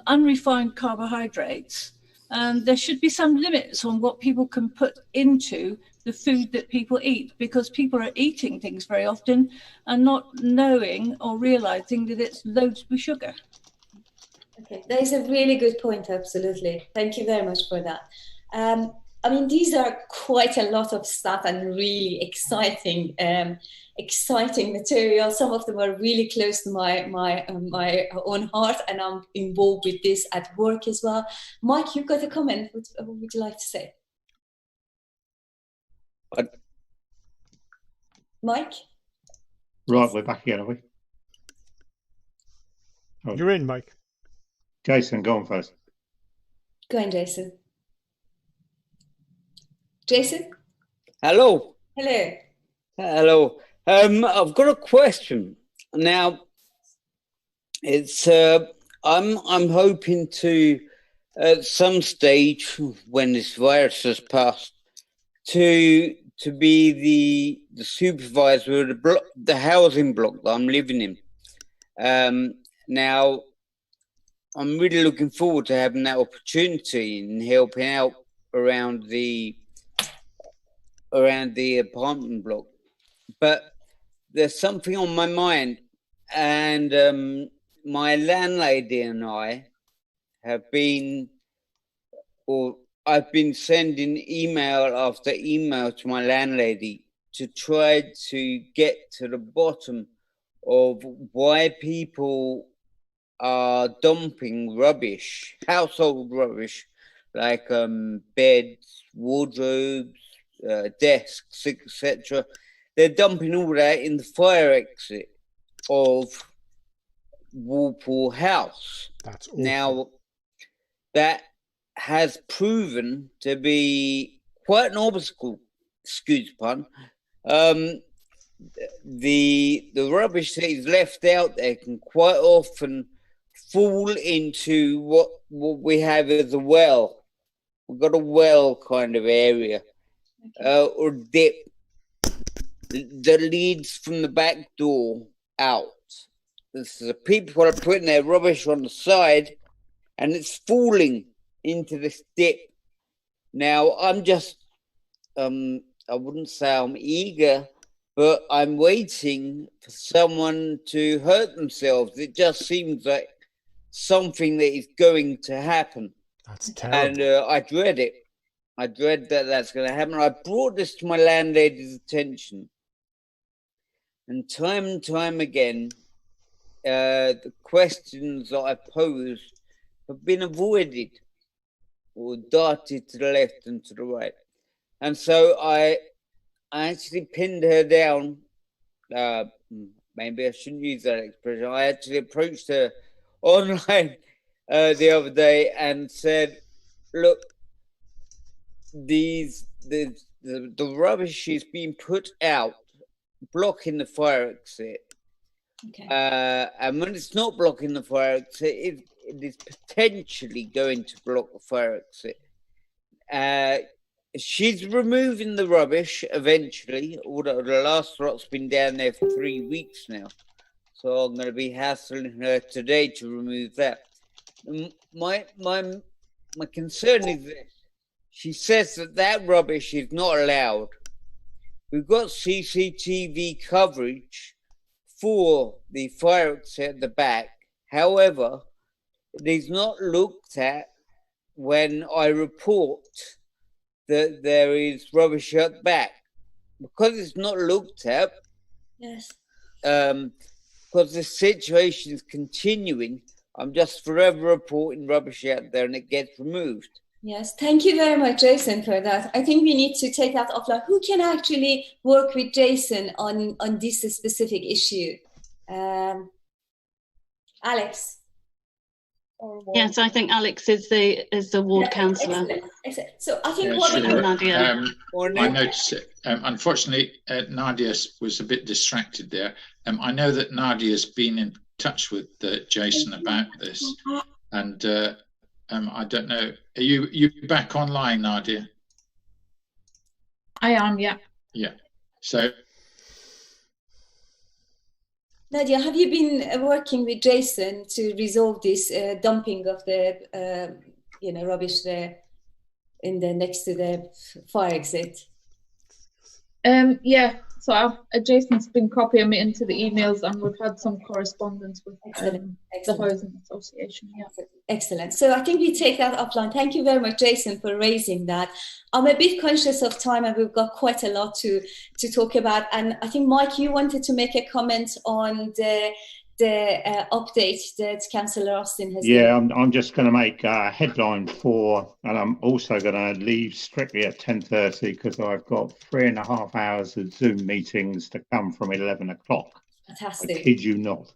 unrefined carbohydrates. There should be some limits on what people can put into the food that people eat, because people are eating things very often and not knowing or realizing that it's loads with sugar. Okay, that is a really good point, absolutely. Thank you very much for that. I mean, these are quite a lot of stuff and really exciting material. Some of them are really close to my own heart, and I'm involved with this at work as well. Mike, you've got a comment. What would you like to say? Mike? Right, we're back again, are we? Oh. You're in, Mike. Jason, go on first. Go on, Jason. Jason? Hello. Hello. Hello. I've got a question. Now, it's I'm hoping to, at some stage when this virus has passed, to be the supervisor of the housing block that I'm living in. Now, I'm really looking forward to having that opportunity and helping out around the apartment block. But there's something on my mind, and my landlady and I have been, or I've been sending email after email to my landlady to try to get to the bottom of why people are dumping rubbish, household rubbish, like beds, wardrobes, desks, etc. They're dumping all that in the fire exit of Walpole House. That's awful. Now, that has proven to be quite an obstacle, excuse the pun. The rubbish that is left out there can quite often fall into what we have as a well. We've got a well kind of area, or dip that leads from the back door out. The people are putting their rubbish on the side and it's falling into this dip. Now, I'm just, I wouldn't say I'm eager, but I'm waiting for someone to hurt themselves. It just seems like something that is going to happen. That's terrible. And I dread it. I dread that that's going to happen. I brought this to my landlady's attention. And time again, the questions that I posed have been avoided or darted to the left and to the right. And so I actually pinned her down. Maybe I shouldn't use that expression. I actually approached her online the other day and said, look, the rubbish is being put out, blocking the fire exit. Okay. And when it's not blocking the fire exit, it is potentially going to block the fire exit. She's removing the rubbish eventually, although the last lot's been down there for 3 weeks now. So I'm going to be hassling her today to remove that. My concern is this. She says that rubbish is not allowed. We've got CCTV coverage for the fire exit at the back. However, it is not looked at when I report that there is rubbish at the back. Because it's not looked at, yes. Because the situation is continuing, I'm just forever reporting rubbish out there and it gets removed. Yes, thank you very much, Jason, for that. I think we need to take that offline. Who can actually work with Jason on this specific issue? Alex? Yes, I think Alex is the ward councillor. Excellent, excellent. So I think sure. Nadia. I noticed it. Unfortunately, Nadia was a bit distracted there. I know that Nadia's been in touch with Jason about this, and I don't know. Are you back online, Nadia? I am, yeah. Yeah. So, Nadia, have you been working with Jason to resolve this dumping of the rubbish there in the next to the fire exit? Yeah. So Jason's been copying me into the emails, and we've had some correspondence with the Housing Association. Yeah. Excellent. So I think we take that offline. Thank you very much, Jason, for raising that. I'm a bit conscious of time, and we've got quite a lot to talk about. And I think, Mike, you wanted to make a comment on the update that Councillor Austin has given. I'm just going to make a headline 4, and I'm also going to leave strictly at 10:30 because I've got 3.5 hours of Zoom meetings to come from 11 o'clock. Fantastic. I kid you not.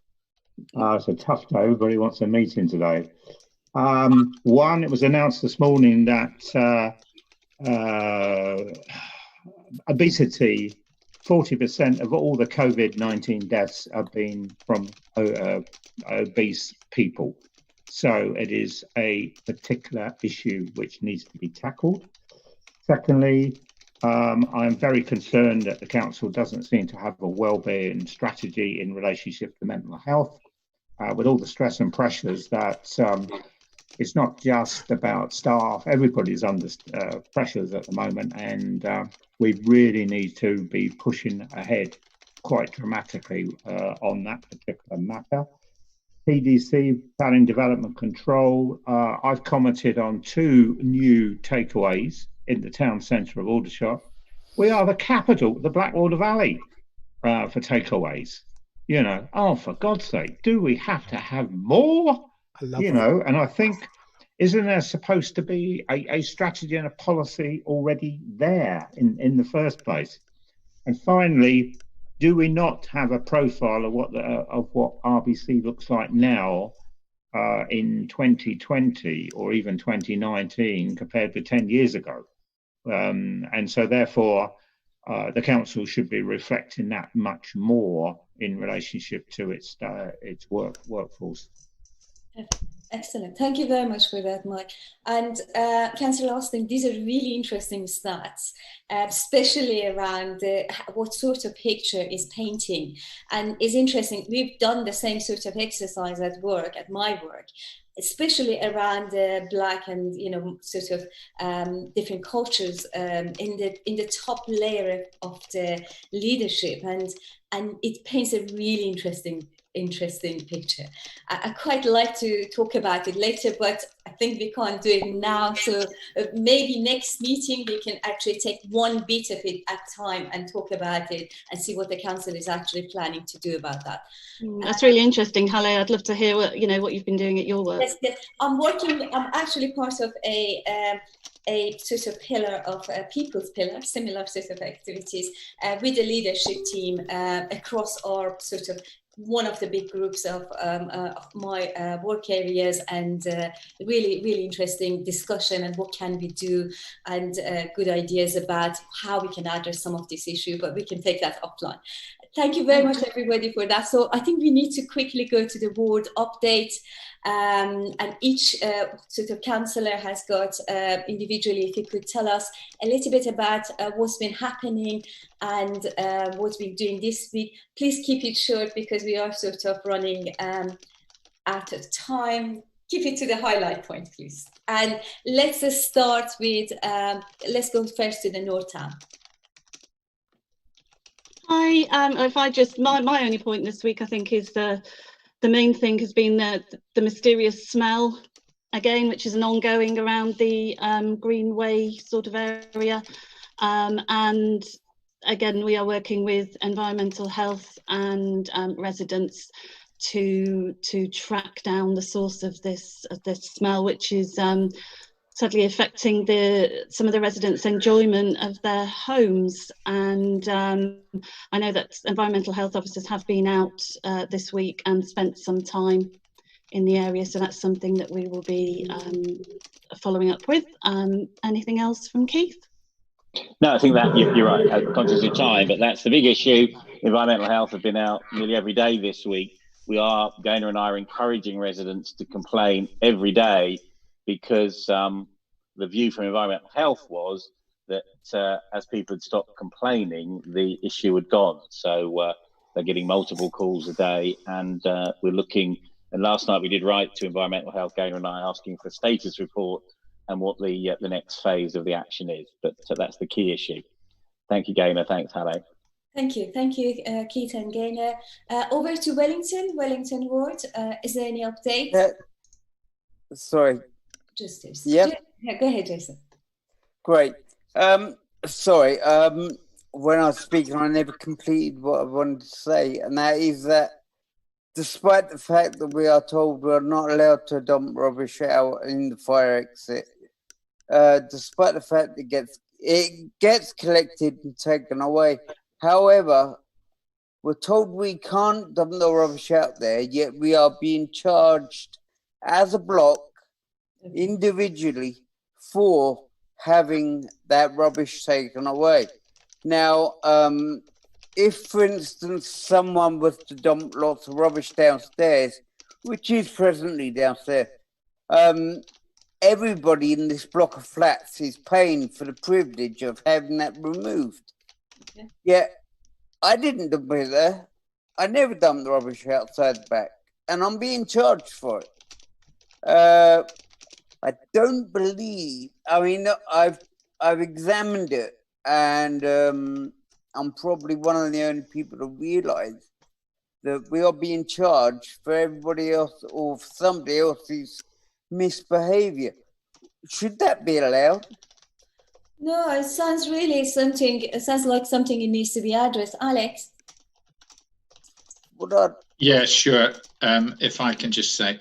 It's a tough day. Everybody wants a meeting today. One, it was announced this morning that obesity, 40% of all the COVID-19 deaths have been from obese people. So it is a particular issue which needs to be tackled. Secondly, I'm very concerned that the council doesn't seem to have a wellbeing strategy in relationship to mental health. With all the stress and pressures that it's not just about staff, everybody's under pressures at the moment, and we really need to be pushing ahead quite dramatically on that particular matter. PDC, Planning Development Control, I've commented on 2 new takeaways in the town centre of Aldershot. We are the capital, the Blackwater Valley, for takeaways. You know, for God's sake, do we have to have more? And I think isn't there supposed to be a strategy and a policy already there in the first place? And finally, do we not have a profile of what RBC looks like now in 2020 or even 2019 compared with 10 years ago? And so therefore, the council should be reflecting that much more in relationship to its workforce. Excellent. Thank you very much for that, Mike. And Councillor Austin, these are really interesting stats, especially around what sort of picture is painting. And it's interesting, we've done the same sort of exercise at work, at my work, especially around the Black and sort of different cultures in the top layer of the leadership, and it paints a really interesting picture. I quite like to talk about it later, but I think we can't do it now. So maybe next meeting we can actually take one bit of it at a time and talk about it and see what the council is actually planning to do about that. That's really interesting, Halleh. I'd love to hear what you've been doing at your work. Yes. I'm actually part of a sort of pillar of a people's pillar, similar sort of activities with the leadership team across our sort of one of the big groups of my work areas, and really interesting discussion and what can we do, and good ideas about how we can address some of this issue, but we can take that offline. Thank you very much, everybody, for that. So I think we need to quickly go to the ward update, and each sort of councillor has got individually, if you could tell us a little bit about what's been happening and what we're doing this week. Please keep it short because we are sort of running out of time. Keep it to the highlight point, please. And let's start with, let's go first to the North Town. If I just, my only point this week, I think, is the main thing has been the mysterious smell again, which is an ongoing around the Greenway sort of area. And again, we are working with environmental health and residents to track down the source of this smell, which is sadly affecting some of the residents' enjoyment of their homes. And I know that environmental health officers have been out this week and spent some time in the area, so that's something that we will be following up with. Anything else from Keith? No, I think that you're right, conscious of time, but that's the big issue. Environmental health have been out nearly every day this week. Gaynor and I are encouraging residents to complain every day, because the view from environmental health was that as people had stopped complaining, the issue had gone. So they're getting multiple calls a day, and we're looking. And last night we did write to environmental health, Gaynor and I, asking for a status report and what the next phase of the action is. But that's the key issue. Thank you, Gaynor. Thanks, Halleh. Thank you, Keith and Gaynor. Over to Wellington Ward. Is there any update? Sorry. Justice. Yep. Yeah, go ahead, Jason. Great. Sorry. When I was speaking, I never completed what I wanted to say, and that is that despite the fact that we are told we are not allowed to dump rubbish out in the fire exit, despite the fact it gets collected and taken away. However, we're told we can't dump the rubbish out there, yet we are being charged as a block individually for having that rubbish taken away. Now, if, for instance, someone was to dump lots of rubbish downstairs, which is presently downstairs, everybody in this block of flats is paying for the privilege of having that removed. Okay. Yet, I didn't dump it there. I never dumped the rubbish outside the back, and I'm being charged for it. I don't believe. I mean, I've examined it, and I'm probably one of the only people to realise that we are being charged for everybody else or for somebody else's misbehaviour. Should that be allowed? No, it sounds really something. It sounds like something that needs to be addressed. Alex. Yeah, sure. If I can just say.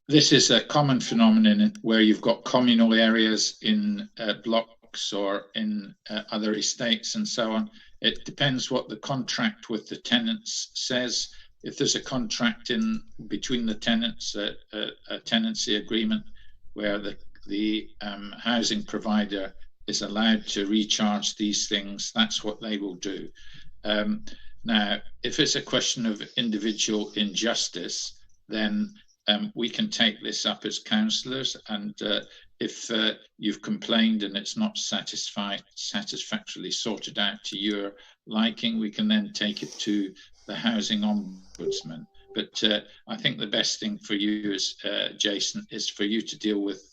this is a common phenomenon where you've got communal areas in blocks or in other estates and so on. It depends what the contract with the tenants says. If there's a contract in between the tenants, a tenancy agreement where the housing provider is allowed to recharge these things, that's what they will do. Now, if it's a question of individual injustice, then we can take this up as councillors, and if you've complained and it's not satisfactorily sorted out to your liking, we can then take it to the housing ombudsman. But I think the best thing for you is, Jason, is for you to deal with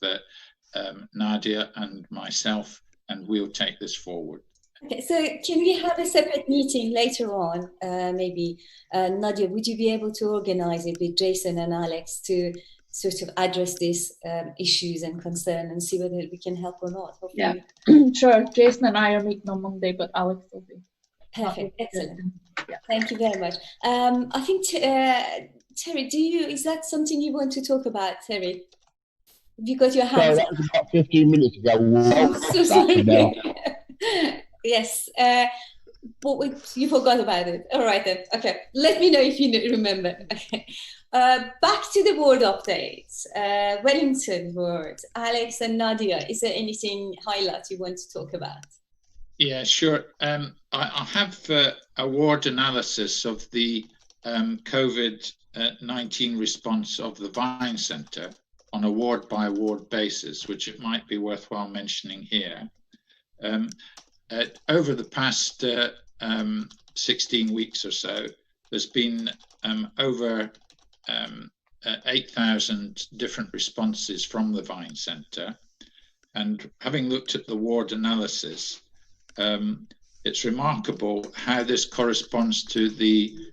Nadia and myself, and we'll take this forward. Okay, so can we have a separate meeting later on? Maybe Nadia, would you be able to organize it with Jason and Alex to sort of address these issues and concern and see whether we can help or not? Hopefully. Yeah, sure. Jason and I are meeting on Monday, but Alex will be. Perfect, excellent. Yeah. Thank you very much. I think Terry, is that something you want to talk about, Terry? Have you got your hands? So that was about 15 minutes ago. I'm so sorry. Yes, but you forgot about it. All right then. Okay, let me know if you remember. Okay. Back to the ward updates. Wellington ward, Alex and Nadia. Is there anything highlight you want to talk about? Yeah, sure. I have a ward analysis of the COVID-19 response of the Vine Centre on a ward-by-ward basis, which it might be worthwhile mentioning here. Over the past 16 weeks or so, there's been over 8,000 different responses from the Vine Centre. And having looked at the ward analysis, it's remarkable how this corresponds to the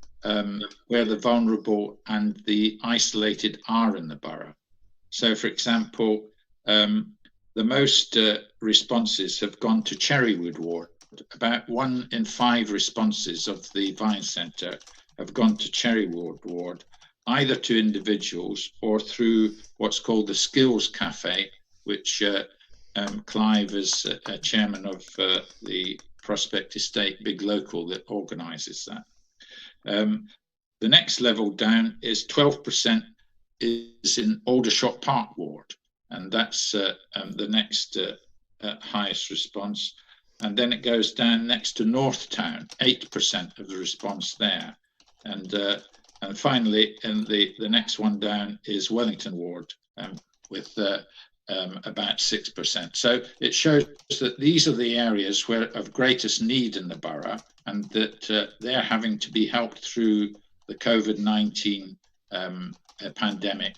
where the vulnerable and the isolated are in the borough. So, for example, the most responses have gone to Cherrywood ward. About 1 in 5 responses of the Vine Centre have gone to Cherrywood ward, either to individuals or through what's called the Skills Cafe, which Clive is chairman of the Prospect Estate Big Local that organises that. The next level down is 12% is in Aldershot Park ward, and that's the next highest response. And then it goes down next to North Town, 8% of the response there. And finally, in the next one down is Wellington ward with about 6%. So it shows that these are the areas where of greatest need in the borough, and that they're having to be helped through the COVID-19 pandemic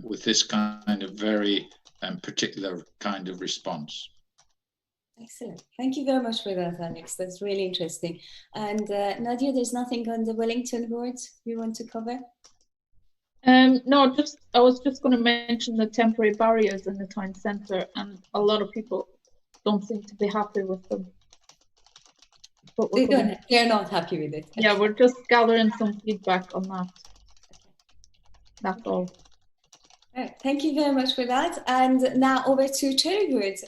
with this kind of very particular kind of response. Excellent. Thank you very much for that, Alex. That's really interesting. And Nadia, there's nothing on the Wellington ward you want to cover? No, I was just going to mention the temporary barriers in the town centre, and a lot of people don't seem to be happy with them. But they're not happy with it. Yeah, we're just gathering some feedback on that. That's all. Right, thank you very much for that. And now over to Cherrywood.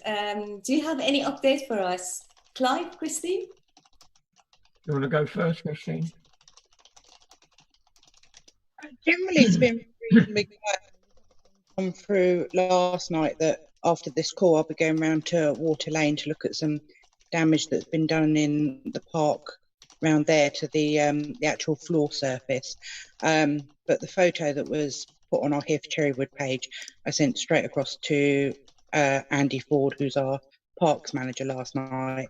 Do you have any update for us? Clive, Christine? You want to go first, Christine? Generally, it's been reasonably quiet. Come through last night that after this call, I'll be going round to Water Lane to look at some damage that's been done in the park round there to the actual floor surface. But the photo that was put on our HIF Cherrywood page, I sent straight across to Andy Ford, who's our parks manager, last night,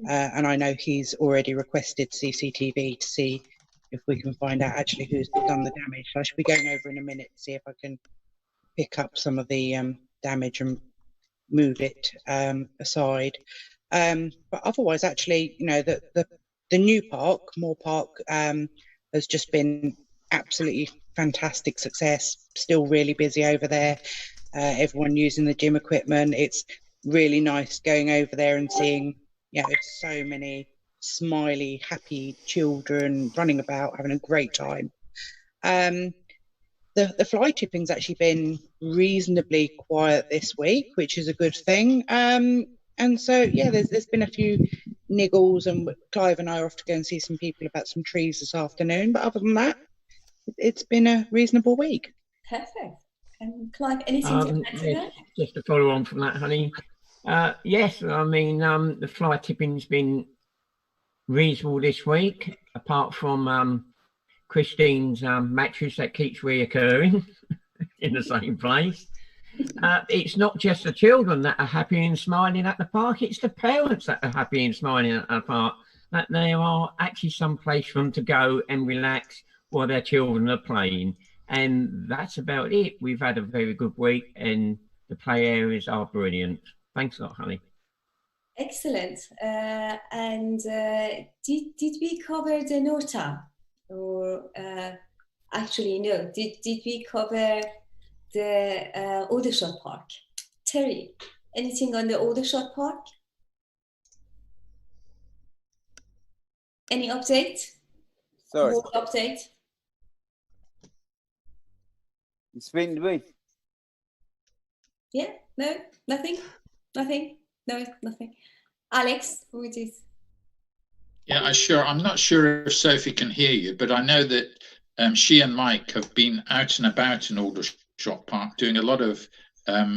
and I know he's already requested CCTV to see if we can find out actually who's done the damage. So I should be going over in a minute to see if I can pick up some of the damage and move it aside. But otherwise, actually, you know, the new park, Moore Park, has just been absolutely fantastic success. Still really busy over there. Everyone using the gym equipment. It's really nice going over there and seeing, you know, so many smiley, happy children running about, having a great time. the fly tipping's actually been reasonably quiet this week, which is a good thing. And so, yeah, there's been a few niggles, and Clive and I are off to go and see some people about some trees this afternoon. But other than that, it's been a reasonable week. Perfect. And Clive, anything to add to that? Just to follow on from that, honey. Yes, I mean, the fly tipping's been reasonable this week, apart from Christine's mattress that keeps reoccurring in the same place. It's not just the children that are happy and smiling at the park, it's the parents that are happy and smiling at the park, that there are actually some place for them to go and relax while their children are playing. And that's about it. We've had a very good week and the play areas are brilliant. Thanks a lot, honey. Excellent. And did we cover the Norta? Or actually, no, did we cover the Aldershot Park? Terry, anything on the Aldershot Park? Any update? Sorry. More update? It's been me. Yeah, no, nothing, nothing, no, nothing. Alex, who it is? Yeah, I'm not sure if Sophie can hear you, but I know that she and Mike have been out and about in Aldershot Park doing a lot of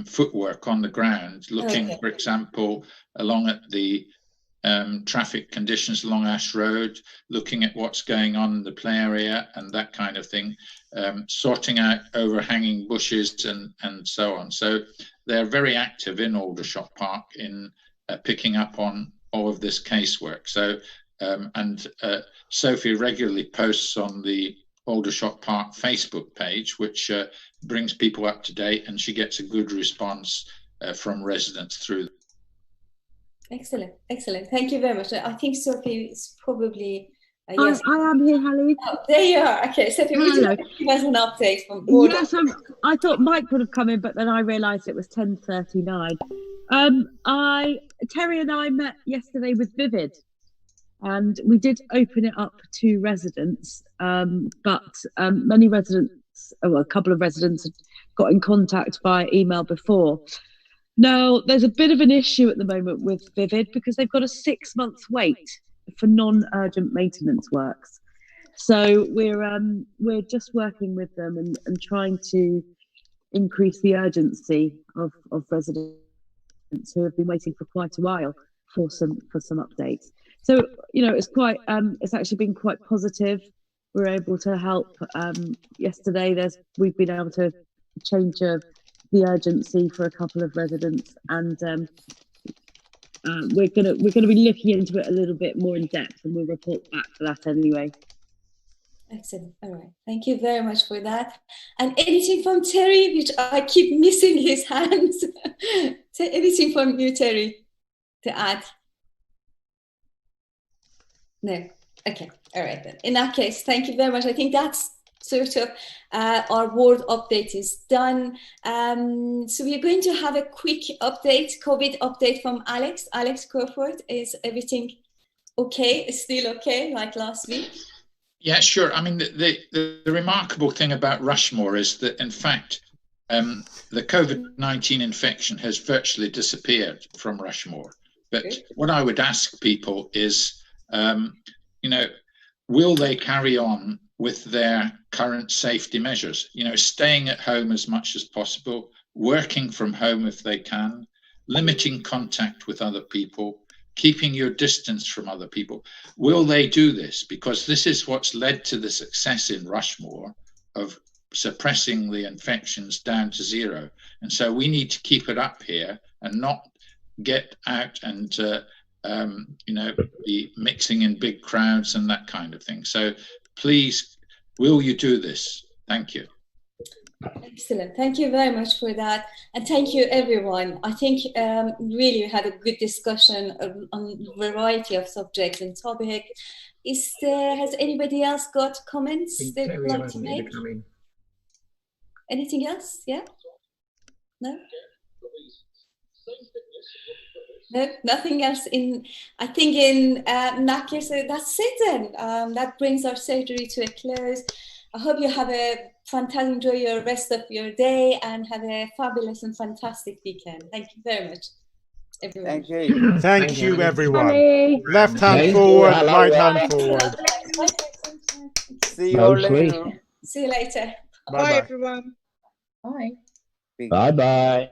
footwork on the ground, looking, for example, along at the traffic conditions along Ash Road, looking at what's going on in the play area and that kind of thing, sorting out overhanging bushes and so on. So they're very active in Aldershot Park in picking up on all of this casework. So Sophie regularly posts on the Aldershot Park Facebook page, which brings people up to date, and she gets a good response from residents through. Excellent, excellent. Thank you very much. I think Sophie is probably. Yes. I am here, Halleh. Oh, there you are. Okay, Sophie, would you like to give us an update from board? Yes, I thought Mike would have come in, but then I realised it was 10:39. Terry and I met yesterday with Vivid, and we did open it up to residents, but many residents, well, a couple of residents had got in contact by email before. Now, there's a bit of an issue at the moment with Vivid because they've got a 6-month wait for non-urgent maintenance works. So we're just working with them and trying to increase the urgency of residents who have been waiting for quite a while for some updates. So, you know, it's quite it's actually been quite positive. We're able to help. Yesterday we've been able to change the urgency for a couple of residents, and we're gonna be looking into it a little bit more in depth, and we'll report back for that anyway. Excellent. All right. Thank you very much for that. And anything from Terry, which I keep missing his hands. Anything from you, Terry, to add? No. Okay. All right then. In that case, thank you very much. I think that's sort of our ward update is done. So we're going to have a quick update, COVID update from Alex. Alex Crawford, is everything okay? Still okay, like last week? Yeah, sure. I mean, the remarkable thing about Rushmoor is that, in fact, the COVID-19 infection has virtually disappeared from Rushmoor. But what I would ask people is, you know, will they carry on with their current safety measures? You know, staying at home as much as possible, working from home if they can, limiting contact with other people, keeping your distance from other people. Will they do this? Because this is what's led to the success in Rushmoor of suppressing the infections down to zero. And so we need to keep it up here and not get out and, you know, be mixing in big crowds and that kind of thing. So please, will you do this? Thank you. Excellent. Thank you very much for that. And thank you, everyone. I think really we had a good discussion on a variety of subjects and topics. Has anybody else got comments they would like to make? Anything else? Yeah? No? No, nothing else I think in Nadia, so that's it then. That brings our surgery to a close. I hope you have a fantastic, enjoy your rest of your day and have a fabulous and fantastic weekend. Thank you very much, everyone. Thank you. Thank you, everyone. Honey. Left hand Thank forward, you. right hand forward. See you all later. See you later. Bye, everyone. Bye. Bye bye.